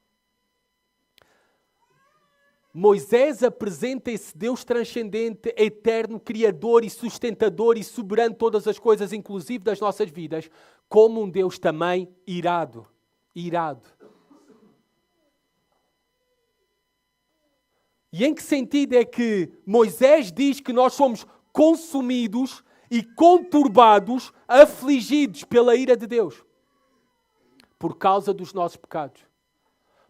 Moisés apresenta esse Deus transcendente, eterno, criador e sustentador e soberano de todas as coisas, inclusive das nossas vidas, como um Deus também irado. Irado. E em que sentido é que Moisés diz que nós somos consumidos e conturbados, afligidos pela ira de Deus? Por causa dos nossos pecados.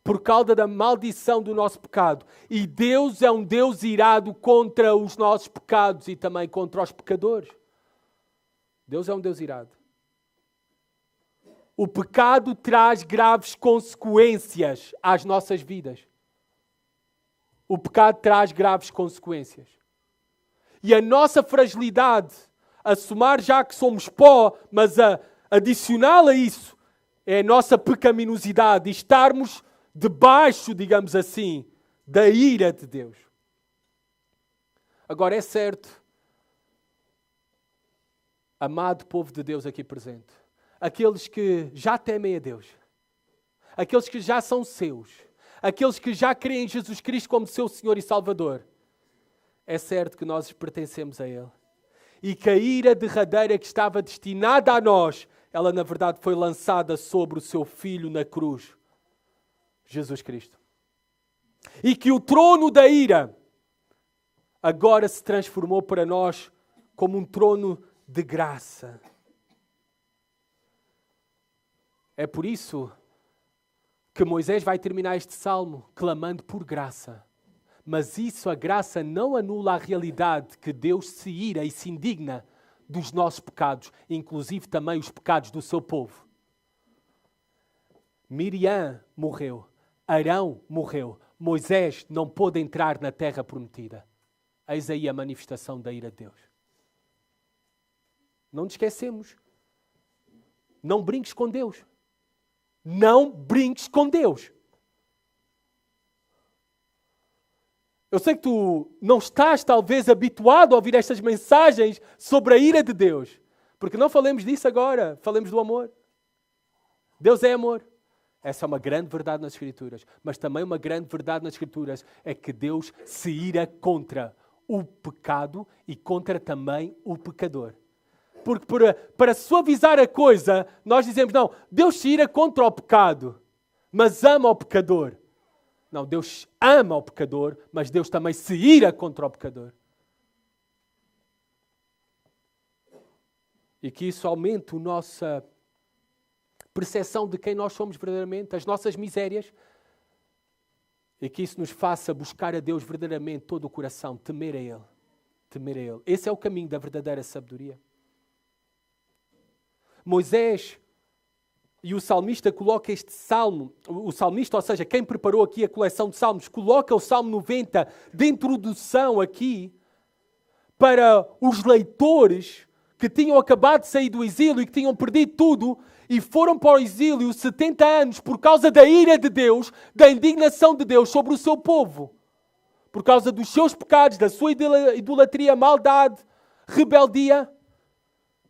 Por causa da maldição do nosso pecado. E Deus é um Deus irado contra os nossos pecados e também contra os pecadores. Deus é um Deus irado. O pecado traz graves consequências às nossas vidas. O pecado traz graves consequências. E a nossa fragilidade, a somar já que somos pó, mas a adicional a isso, é a nossa pecaminosidade e estarmos debaixo, digamos assim, da ira de Deus. Agora é certo, amado povo de Deus aqui presente, aqueles que já temem a Deus, aqueles que já são seus, aqueles que já creem em Jesus Cristo como seu Senhor e Salvador, é certo que nós pertencemos a Ele. E que a ira derradeira que estava destinada a nós, ela na verdade foi lançada sobre o seu Filho na cruz, Jesus Cristo. E que o trono da ira agora se transformou para nós como um trono de graça. É por isso que Moisés vai terminar este salmo clamando por graça. Mas isso, a graça, não anula a realidade que Deus se ira e se indigna dos nossos pecados, inclusive também os pecados do seu povo. Miriam morreu. Arão morreu. Moisés não pôde entrar na terra prometida. Eis aí a manifestação da ira de Deus. Não nos esquecemos. Não brinques com Deus. Não brinques com Deus. Eu sei que tu não estás talvez habituado a ouvir estas mensagens sobre a ira de Deus. Porque não falemos disso agora. Falemos do amor. Deus é amor. Essa é uma grande verdade nas Escrituras. Mas também uma grande verdade nas Escrituras é que Deus se ira contra o pecado e contra também o pecador. Porque para suavizar a coisa, nós dizemos, não, Deus se ira contra o pecado, mas ama o pecador. Não, Deus ama o pecador, mas Deus também se ira contra o pecador. E que isso aumente a nossa percepção de quem nós somos verdadeiramente, as nossas misérias, e que isso nos faça buscar a Deus verdadeiramente todo o coração, temer a Ele. Temer a Ele. Esse é o caminho da verdadeira sabedoria. Moisés e o salmista coloca este salmo, o salmista, ou seja, quem preparou aqui a coleção de salmos, coloca o Salmo 90 de introdução aqui para os leitores que tinham acabado de sair do exílio e que tinham perdido tudo e foram para o exílio 70 anos por causa da ira de Deus, da indignação de Deus sobre o seu povo. Por causa dos seus pecados, da sua idolatria, maldade, rebeldia.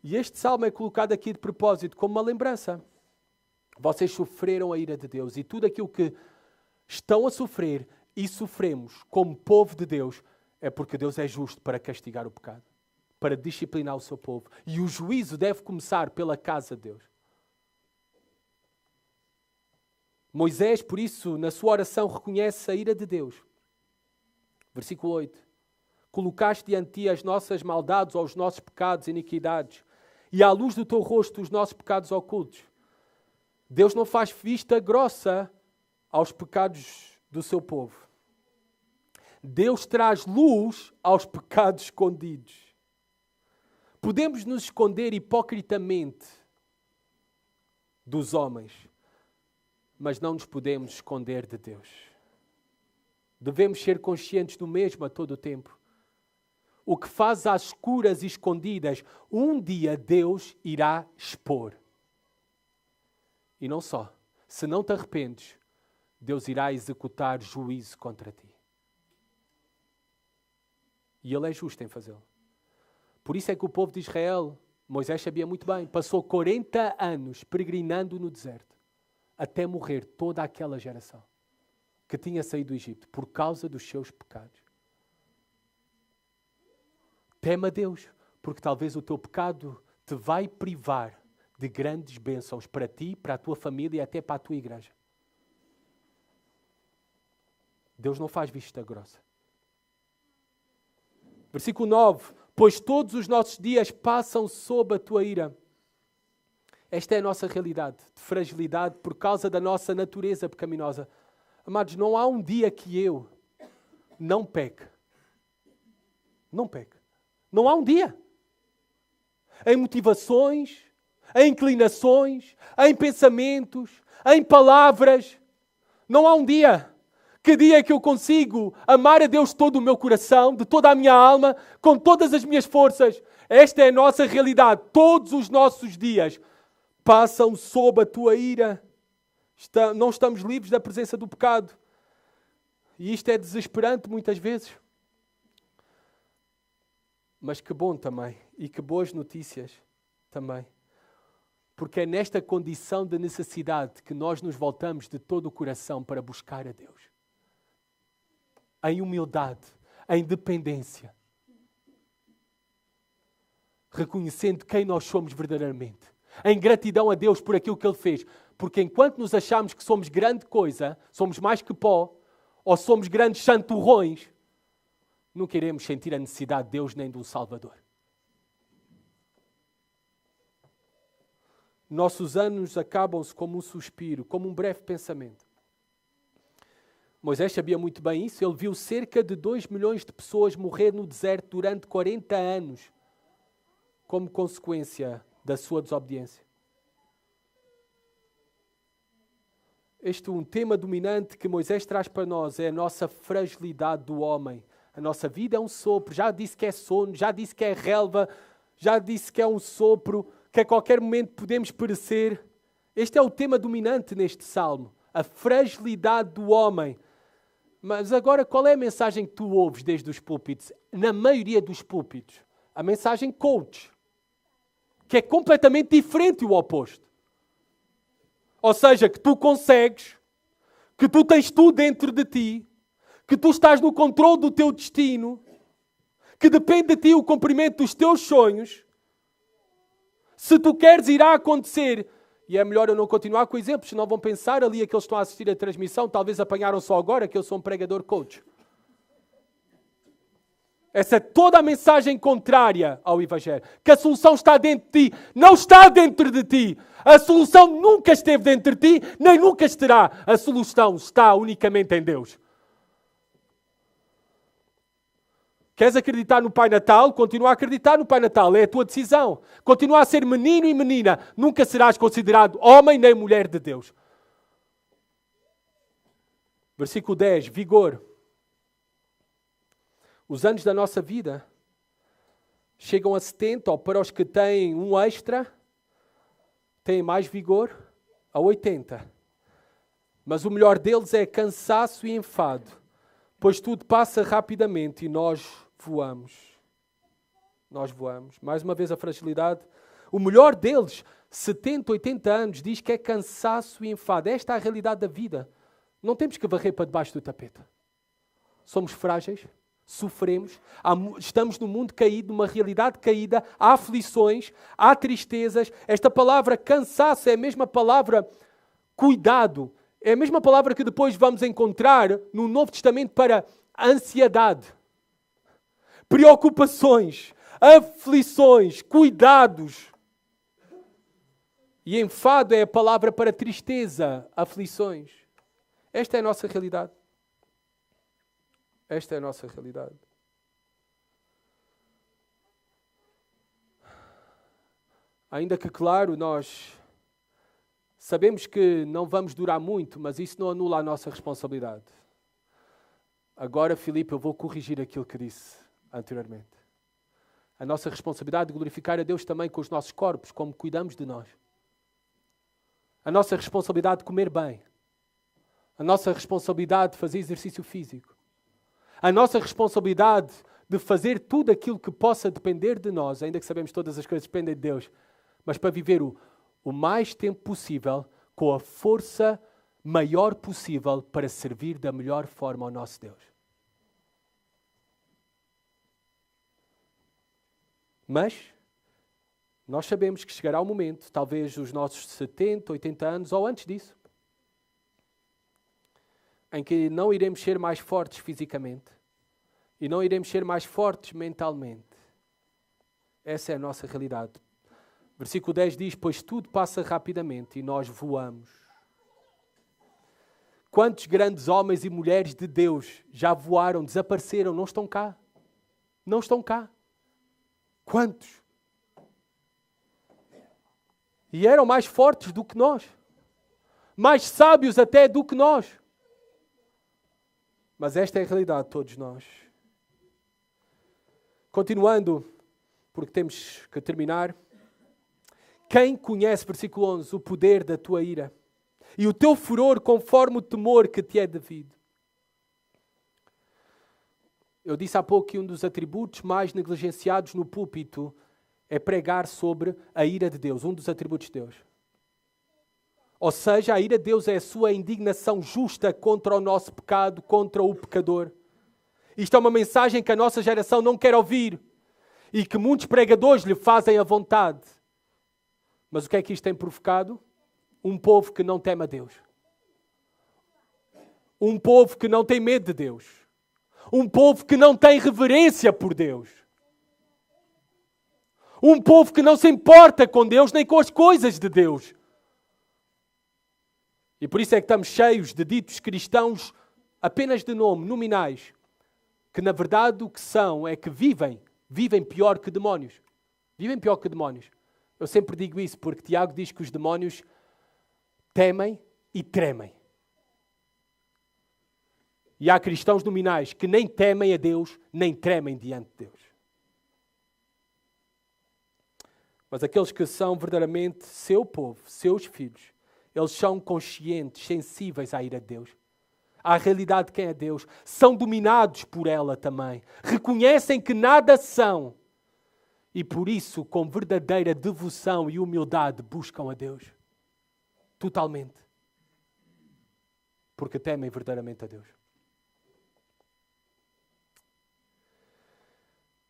E este salmo é colocado aqui de propósito como uma lembrança. Vocês sofreram a ira de Deus e tudo aquilo que estão a sofrer e sofremos como povo de Deus é porque Deus é justo para castigar o pecado, para disciplinar o seu povo. E o juízo deve começar pela casa de Deus. Moisés, por isso, na sua oração, reconhece a ira de Deus. Versículo 8. Colocaste diante de ti as nossas maldades ou os nossos pecados e iniquidades, e à luz do teu rosto os nossos pecados ocultos. Deus não faz vista grossa aos pecados do seu povo. Deus traz luz aos pecados escondidos. Podemos nos esconder hipocritamente dos homens, mas não nos podemos esconder de Deus. Devemos ser conscientes do mesmo a todo o tempo. O que faz às escuras e escondidas, um dia Deus irá expor. E não só, se não te arrependes, Deus irá executar juízo contra ti. E Ele é justo em fazê-lo. Por isso é que o povo de Israel, Moisés sabia muito bem, passou 40 anos peregrinando no deserto, até morrer toda aquela geração. que tinha saído do Egito por causa dos seus pecados. Teme a Deus, porque talvez o teu pecado te vai privar de grandes bênçãos para ti, para a tua família e até para a tua igreja. Deus não faz vista grossa. Versículo 9. Pois todos os nossos dias passam sob a tua ira. Esta é a nossa realidade de fragilidade por causa da nossa natureza pecaminosa. Amados, não há um dia que eu não peque. Não peque. Não há um dia. Em motivações, em inclinações, em pensamentos, em palavras. Não há um dia. Que dia é que eu consigo amar a Deus de todo o meu coração, de toda a minha alma, com todas as minhas forças? Esta é a nossa realidade. Todos os nossos dias passam sob a tua ira. Não estamos livres da presença do pecado. E isto é desesperante muitas vezes. Mas que bom também. E que boas notícias também. Porque é nesta condição de necessidade que nós nos voltamos de todo o coração para buscar a Deus. Em humildade, em dependência. Reconhecendo quem nós somos verdadeiramente. Em gratidão a Deus por aquilo que Ele fez. Porque enquanto nos achamos que somos grande coisa, somos mais que pó, ou somos grandes santurrões, nunca iremos sentir a necessidade de Deus nem de um Salvador. Nossos anos acabam-se como um suspiro, como um breve pensamento. Moisés sabia muito bem isso. Ele viu cerca de 2 milhões de pessoas morrer no deserto durante 40 anos como consequência da sua desobediência. Este um tema dominante que Moisés traz para nós é a nossa fragilidade do homem. A nossa vida é um sopro. Já disse que é sono, já disse que é relva, já disse que é um sopro, que a qualquer momento podemos perecer. Este é o tema dominante neste salmo. A fragilidade do homem. Mas agora, qual é a mensagem que tu ouves desde os púlpitos? Na maioria dos púlpitos, a mensagem coach, que é completamente diferente e o oposto. Ou seja, que tu consegues, que tu tens tudo dentro de ti, que tu estás no controle do teu destino, que depende de ti o cumprimento dos teus sonhos. Se tu queres, irá acontecer. E é melhor eu não continuar com exemplos, senão vão pensar ali aqueles que estão a assistir a transmissão, talvez apanharam só agora que eu sou um pregador coach. Essa é toda a mensagem contrária ao Evangelho. Que a solução está dentro de ti. Não está dentro de ti. A solução nunca esteve dentro de ti, nem nunca estará. A solução está unicamente em Deus. Queres acreditar no Pai Natal? Continua a acreditar no Pai Natal. É a tua decisão. Continua a ser menino e menina. Nunca serás considerado homem nem mulher de Deus. Versículo 10. Vigor. Os anos da nossa vida chegam a 70, ou para os que têm um extra, têm mais vigor, a 80. Mas o melhor deles é cansaço e enfado, pois tudo passa rapidamente e nós voamos. Nós voamos. Mais uma vez a fragilidade. O melhor deles, 70, 80 anos, diz que é cansaço e enfado. Esta é a realidade da vida. Não temos que varrer para debaixo do tapete. Somos frágeis. Sofremos, estamos num mundo caído, numa realidade caída, há aflições, há tristezas. Esta palavra cansaço é a mesma palavra cuidado, é a mesma palavra que depois vamos encontrar no Novo Testamento para ansiedade, preocupações, aflições, cuidados. E enfado é a palavra para tristeza, aflições. Esta é a nossa realidade. Esta é a nossa realidade. Ainda que, claro, nós sabemos que não vamos durar muito, mas isso não anula a nossa responsabilidade. Agora, Filipe, eu vou corrigir aquilo que disse anteriormente. A nossa responsabilidade de glorificar a Deus também com os nossos corpos, como cuidamos de nós. A nossa responsabilidade de comer bem. A nossa responsabilidade de fazer exercício físico. A nossa responsabilidade de fazer tudo aquilo que possa depender de nós, ainda que sabemos que todas as coisas dependem de Deus, mas para viver o mais tempo possível com a força maior possível para servir da melhor forma ao nosso Deus. Mas nós sabemos que chegará o momento, talvez os nossos 70, 80 anos ou antes disso, em que não iremos ser mais fortes fisicamente e não iremos ser mais fortes mentalmente. Essa é a nossa realidade. Versículo 10 diz, pois tudo passa rapidamente e nós voamos. Quantos grandes homens e mulheres de Deus já voaram, desapareceram, não estão cá? Não estão cá. Quantos? E eram mais fortes do que nós. Mais sábios até do que nós. Mas esta é a realidade de todos nós. Continuando, porque temos que terminar. Quem conhece, versículo 11, o poder da tua ira e o teu furor conforme o temor que te é devido? Eu disse há pouco que um dos atributos mais negligenciados no púlpito é pregar sobre a ira de Deus, um dos atributos de Deus. Ou seja, a ira de Deus é a sua indignação justa contra o nosso pecado, contra o pecador. Isto é uma mensagem que a nossa geração não quer ouvir e que muitos pregadores lhe fazem à vontade. Mas o que é que isto tem provocado? Um povo que não teme a Deus. Um povo que não tem medo de Deus. Um povo que não tem reverência por Deus. Um povo que não se importa com Deus nem com as coisas de Deus. E por isso é que estamos cheios de ditos cristãos apenas de nome, nominais, que na verdade o que são é que vivem pior que demónios. Vivem pior que demónios. Eu sempre digo isso porque Tiago diz que os demónios temem e tremem. E há cristãos nominais que nem temem a Deus, nem tremem diante de Deus. Mas aqueles que são verdadeiramente seu povo, seus filhos, eles são conscientes, sensíveis à ira de Deus, à realidade de quem é Deus, são dominados por ela também, reconhecem que nada são e por isso, com verdadeira devoção e humildade, buscam a Deus. Totalmente. Porque temem verdadeiramente a Deus.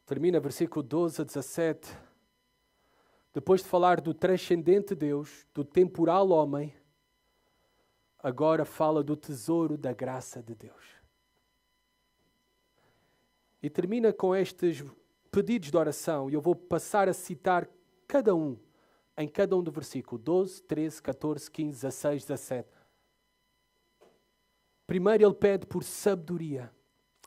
Termina versículo 12 a 17. Depois de falar do transcendente Deus, do temporal homem, agora fala do tesouro da graça de Deus. E termina com estes pedidos de oração, e eu vou passar a citar cada um, em cada um do versículo 12, 13, 14, 15, 16, 17. Primeiro ele pede por sabedoria.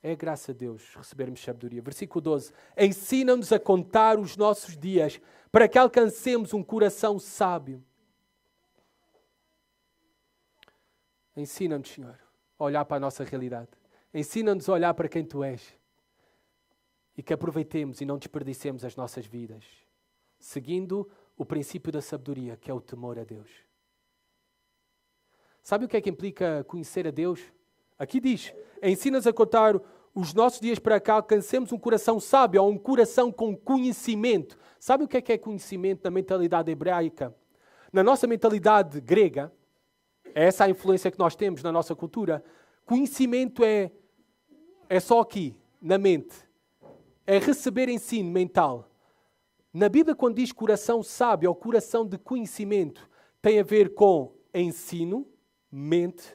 É graça a Deus recebermos sabedoria. Versículo 12. Ensina-nos a contar os nossos dias para que alcancemos um coração sábio. Ensina-nos, Senhor, a olhar para a nossa realidade. Ensina-nos a olhar para quem Tu és. E que aproveitemos e não desperdicemos as nossas vidas, seguindo o princípio da sabedoria, que é o temor a Deus. Sabe o que é que implica conhecer a Deus? Aqui diz, ensina-nos a contar os nossos dias para que alcancemos um coração sábio, ou um coração com conhecimento. Sabe o que é conhecimento na mentalidade hebraica? Na nossa mentalidade grega, é essa a influência que nós temos na nossa cultura. Conhecimento é só aqui, na mente. É receber ensino mental. Na Bíblia, quando diz coração sábio ou coração de conhecimento, tem a ver com ensino, mente,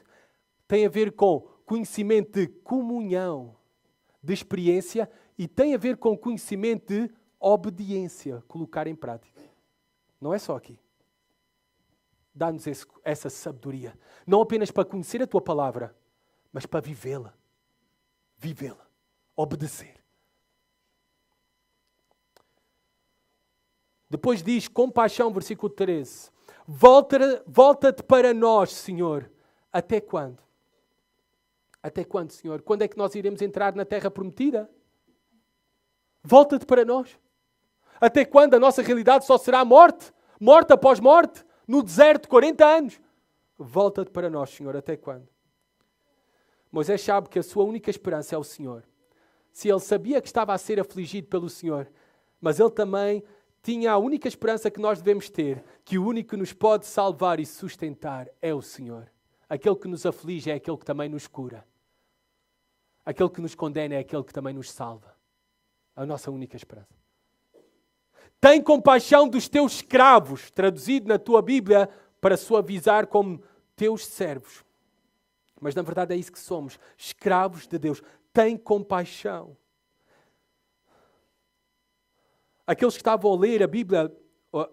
tem a ver com conhecimento de comunhão, de experiência e tem a ver com conhecimento de obediência, colocar em prática. Não é só aqui. Dá-nos essa sabedoria. Não apenas para conhecer a Tua palavra, mas para vivê-la. Vivê-la. Obedecer. Depois diz, compaixão, versículo 13. Volta-te para nós, Senhor. Até quando? Até quando, Senhor? Quando é que nós iremos entrar na terra prometida? Volta-te para nós. Até quando a nossa realidade só será morte? Morte após morte? No deserto, 40 anos? Volta-te para nós, Senhor. Até quando? Moisés sabe que a sua única esperança é o Senhor. Se ele sabia que estava a ser afligido pelo Senhor, mas ele também tinha a única esperança que nós devemos ter, que o único que nos pode salvar e sustentar é o Senhor. Aquele que nos aflige é aquele que também nos cura. Aquele que nos condena é aquele que também nos salva. A nossa única esperança. Tem compaixão dos teus escravos, traduzido na tua Bíblia para suavizar como teus servos. Mas na verdade é isso que somos, escravos de Deus. Tem compaixão. Aqueles que estavam a ler a Bíblia,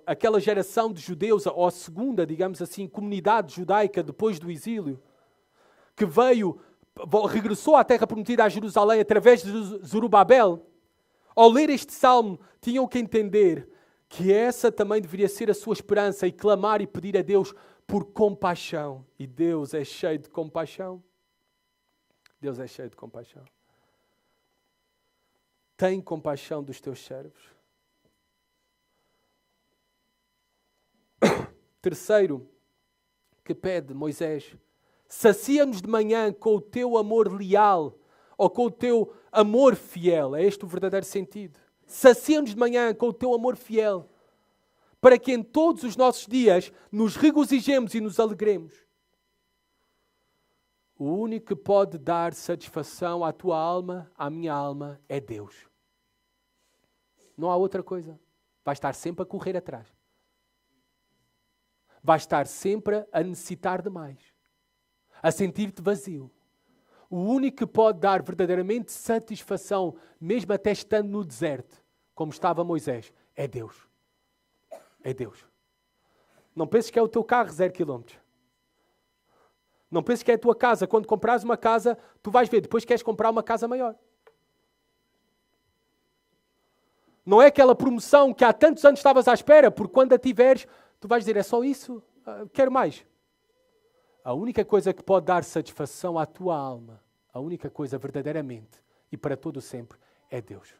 aquela geração de judeus, ou a segunda, digamos assim, comunidade judaica depois do exílio, que regressou à terra prometida a Jerusalém através de Zorobabel, ao ler este salmo, tinham que entender que essa também deveria ser a sua esperança e clamar e pedir a Deus por compaixão. E Deus é cheio de compaixão. Deus é cheio de compaixão. Tem compaixão dos teus servos. Terceiro, que pede Moisés, sacia-nos de manhã com o teu amor leal, ou com o teu amor fiel. É este o verdadeiro sentido. Sacia-nos de manhã com o teu amor fiel, para que em todos os nossos dias nos regozijemos e nos alegremos. O único que pode dar satisfação à tua alma, à minha alma, é Deus. Não há outra coisa. Vais estar sempre a correr atrás. Vais estar sempre a necessitar de mais. A sentir-te vazio. O único que pode dar verdadeiramente satisfação, mesmo até estando no deserto, como estava Moisés, é Deus. É Deus. Não penses que é o teu carro 0 km. Não penses que é a tua casa. Quando comprares uma casa, tu vais ver, depois queres comprar uma casa maior. Não é aquela promoção que há tantos anos estavas à espera, porque quando a tiveres, tu vais dizer, é só isso? Quero mais. A única coisa que pode dar satisfação à tua alma, a única coisa verdadeiramente e para todo sempre, é Deus.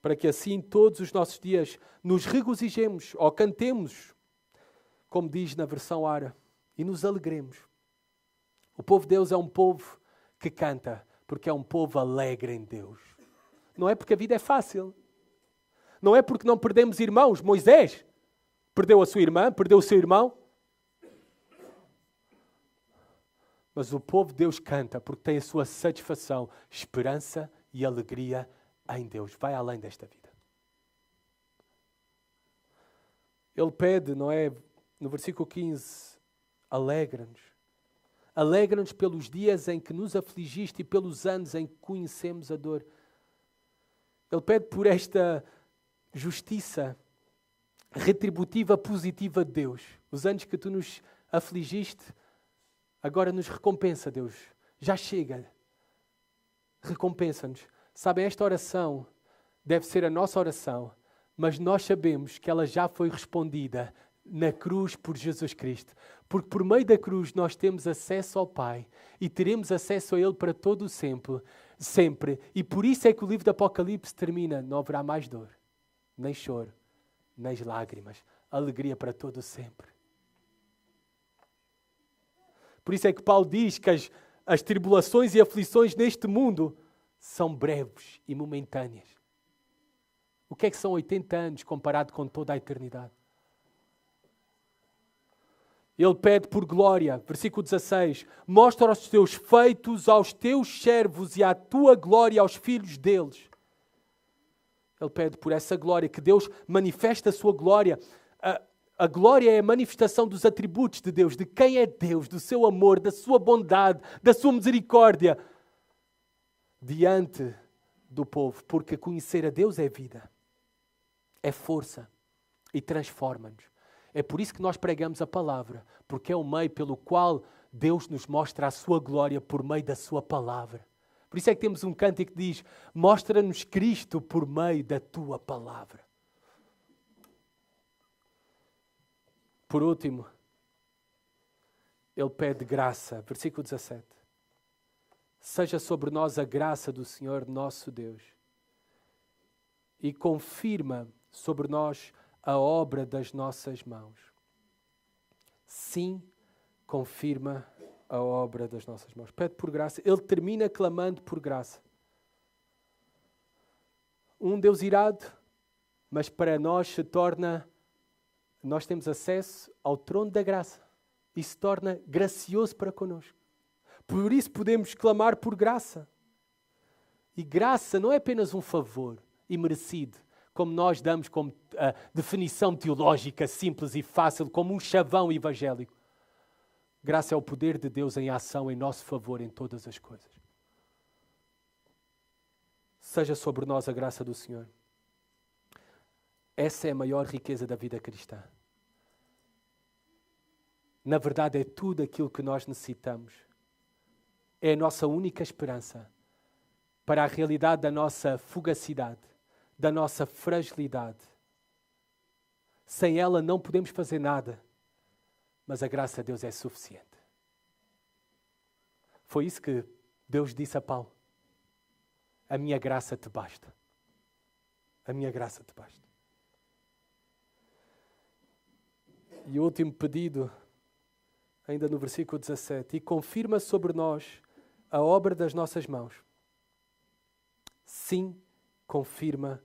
Para que assim todos os nossos dias nos regozijemos ou cantemos, como diz na versão Ara, e nos alegremos. O povo de Deus é um povo que canta, porque é um povo alegre em Deus. Não é porque a vida é fácil. Não é porque não perdemos irmãos. Moisés perdeu a sua irmã, perdeu o seu irmão. Mas o povo de Deus canta porque tem a sua satisfação, esperança e alegria em Deus. Vai além desta vida. Ele pede, não é? No versículo 15, alegra-nos. Alegra-nos pelos dias em que nos afligiste e pelos anos em que conhecemos a dor. Ele pede por esta justiça retributiva positiva de Deus. Os anos que tu nos afligiste, agora nos recompensa, Deus. Já chega. Recompensa-nos. Sabem, esta oração deve ser a nossa oração, mas nós sabemos que ela já foi respondida na cruz por Jesus Cristo. Porque por meio da cruz nós temos acesso ao Pai e teremos acesso a Ele para todo o sempre. E por isso é que o livro do Apocalipse termina, não haverá mais dor, nem choro, nem lágrimas, alegria para todo o sempre. Por isso é que Paulo diz que as tribulações e aflições neste mundo são breves e momentâneas. O que é que são 80 anos comparado com toda a eternidade? Ele pede por glória, versículo 16, mostra os teus feitos aos teus servos e a tua glória aos filhos deles. Ele pede por essa glória, que Deus manifeste a sua glória. A glória é a manifestação dos atributos de Deus, de quem é Deus, do seu amor, da sua bondade, da sua misericórdia diante do povo, porque conhecer a Deus é vida, é força e transforma-nos. É por isso que nós pregamos a palavra, porque é o meio pelo qual Deus nos mostra a sua glória por meio da sua palavra. Por isso é que temos um cântico que diz, mostra-nos Cristo por meio da tua palavra. Por último, ele pede graça, versículo 17. Seja sobre nós a graça do Senhor nosso Deus e confirma sobre nós a obra das nossas mãos. Sim, confirma a obra das nossas mãos. Pede por graça. Ele termina clamando por graça. Um Deus irado, mas para nós se torna nós temos acesso ao trono da graça e se torna gracioso para connosco. Por isso podemos clamar por graça. E graça não é apenas um favor imerecido, como nós damos como definição teológica simples e fácil, como um chavão evangélico. Graça é o poder de Deus em ação em nosso favor em todas as coisas. Seja sobre nós a graça do Senhor. Essa é a maior riqueza da vida cristã. Na verdade, é tudo aquilo que nós necessitamos. É a nossa única esperança para a realidade da nossa fugacidade, da nossa fragilidade. Sem ela não podemos fazer nada, mas a graça de Deus é suficiente. Foi isso que Deus disse a Paulo. A minha graça te basta. A minha graça te basta. E o último pedido, ainda no versículo 17. E confirma sobre nós a obra das nossas mãos. Sim, confirma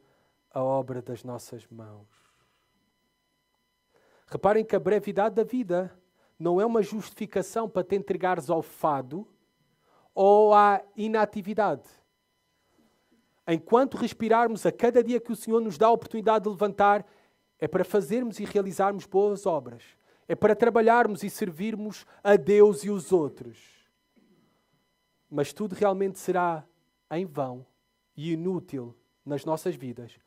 a obra das nossas mãos. Reparem que a brevidade da vida não é uma justificação para te entregares ao fado ou à inatividade. Enquanto respirarmos a cada dia que o Senhor nos dá a oportunidade de levantar, é para fazermos e realizarmos boas obras. É para trabalharmos e servirmos a Deus e os outros. Mas tudo realmente será em vão e inútil nas nossas vidas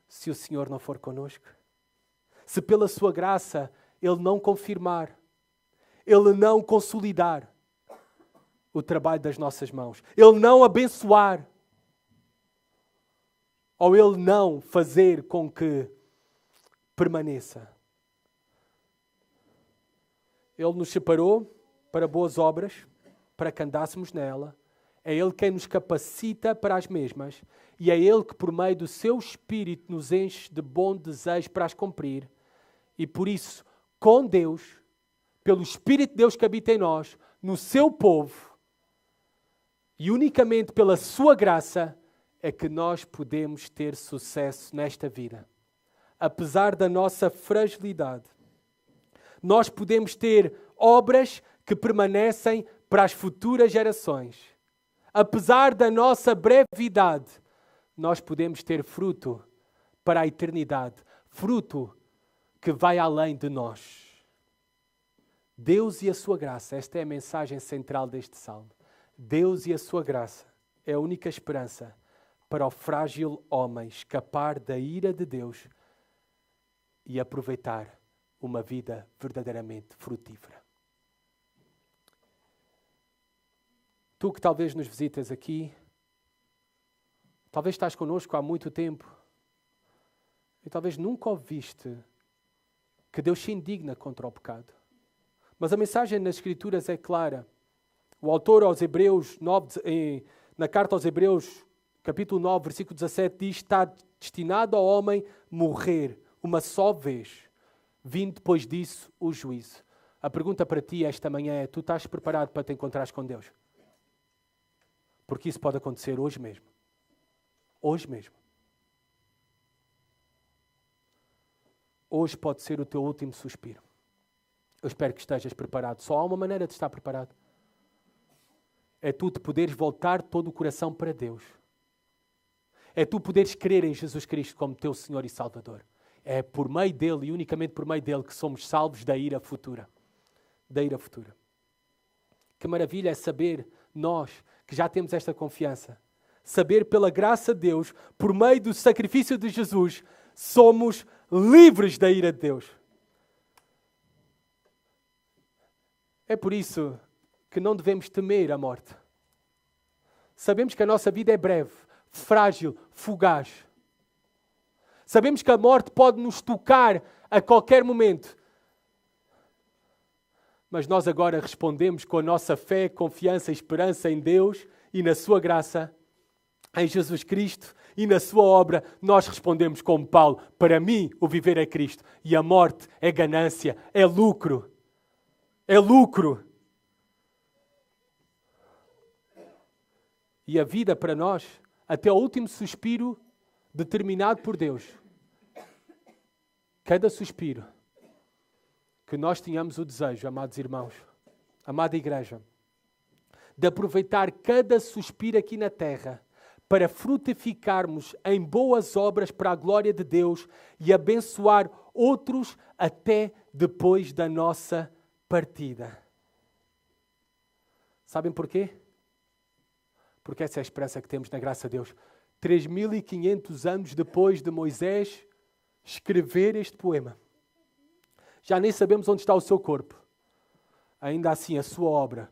se o Senhor não for connosco. Se pela sua graça Ele não confirmar, Ele não consolidar o trabalho das nossas mãos, Ele não abençoar, ou Ele não fazer com que permaneça. Ele nos separou para boas obras, para que andássemos nela. É Ele quem nos capacita para as mesmas e é Ele que, por meio do seu Espírito, nos enche de bom desejo para as cumprir. E por isso, com Deus, pelo Espírito de Deus que habita em nós, no seu povo, e unicamente pela sua graça, é que nós podemos ter sucesso nesta vida. Apesar da nossa fragilidade, nós podemos ter obras que permanecem para as futuras gerações. Apesar da nossa brevidade, nós podemos ter fruto para a eternidade. Fruto que vai além de nós. Deus e a sua graça. Esta é a mensagem central deste salmo. Deus e a sua graça é a única esperança para o frágil homem escapar da ira de Deus e aproveitar uma vida verdadeiramente frutífera. Tu que talvez nos visitas aqui, talvez estás connosco há muito tempo e talvez nunca ouviste que Deus se indigna contra o pecado. Mas a mensagem nas Escrituras é clara. O autor aos Hebreus 9, na carta aos Hebreus, capítulo 9, versículo 17, diz: está destinado ao homem morrer uma só vez, vindo depois disso o juízo. A pergunta para ti esta manhã é: tu estás preparado para te encontrares com Deus? Porque isso pode acontecer hoje mesmo. Hoje mesmo. Hoje pode ser o teu último suspiro. Eu espero que estejas preparado. Só há uma maneira de estar preparado. É tu te poderes voltar todo o coração para Deus. É tu poderes crer em Jesus Cristo como teu Senhor e Salvador. É por meio dele e unicamente por meio dele que somos salvos da ira futura. Da ira futura. Que maravilha é saber, nós que já temos esta confiança, saber pela graça de Deus, por meio do sacrifício de Jesus, somos livres da ira de Deus. É por isso que não devemos temer a morte. Sabemos que a nossa vida é breve, frágil, fugaz. Sabemos que a morte pode nos tocar a qualquer momento. Mas nós agora respondemos com a nossa fé, confiança e esperança em Deus e na sua graça, em Jesus Cristo e na sua obra. Nós respondemos como Paulo: para mim o viver é Cristo e a morte é ganância, é lucro. É lucro. E a vida para nós, até o último suspiro determinado por Deus. Cada suspiro que nós tenhamos o desejo, amados irmãos, amada igreja, de aproveitar cada suspiro aqui na terra para frutificarmos em boas obras para a glória de Deus e abençoar outros até depois da nossa partida. Sabem porquê? Porque essa é a esperança que temos na graça de Deus. 3.500 anos depois de Moisés escrever este poema. Já nem sabemos onde está o seu corpo. Ainda assim, a sua obra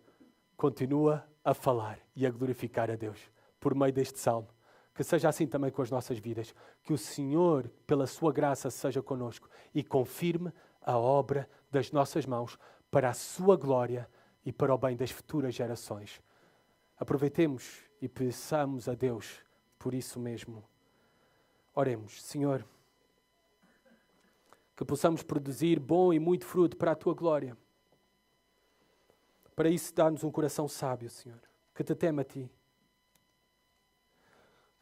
continua a falar e a glorificar a Deus por meio deste salmo. Que seja assim também com as nossas vidas. Que o Senhor, pela sua graça, seja conosco e confirme a obra das nossas mãos para a sua glória e para o bem das futuras gerações. Aproveitemos e peçamos a Deus por isso mesmo. Oremos, Senhor, que possamos produzir bom e muito fruto para a Tua glória. Para isso, dá-nos um coração sábio, Senhor, que te teme a Ti.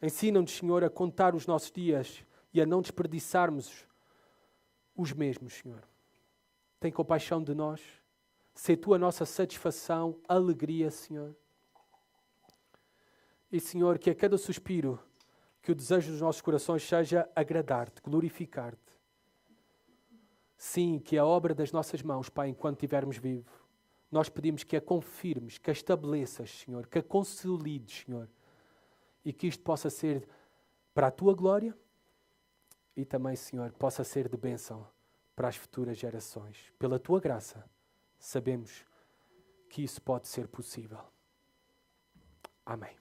Ensina-nos, Senhor, a contar os nossos dias e a não desperdiçarmos os mesmos, Senhor. Tem compaixão de nós. Sê Tu a nossa satisfação, alegria, Senhor. E, Senhor, que a cada suspiro, que o desejo dos nossos corações seja agradar-te, glorificar-te. Sim, que a obra das nossas mãos, Pai, enquanto estivermos vivos, nós pedimos que a confirmes, que a estabeleças, Senhor, que a consolides, Senhor, e que isto possa ser para a Tua glória e também, Senhor, possa ser de bênção para as futuras gerações. Pela Tua graça, sabemos que isso pode ser possível. Amém.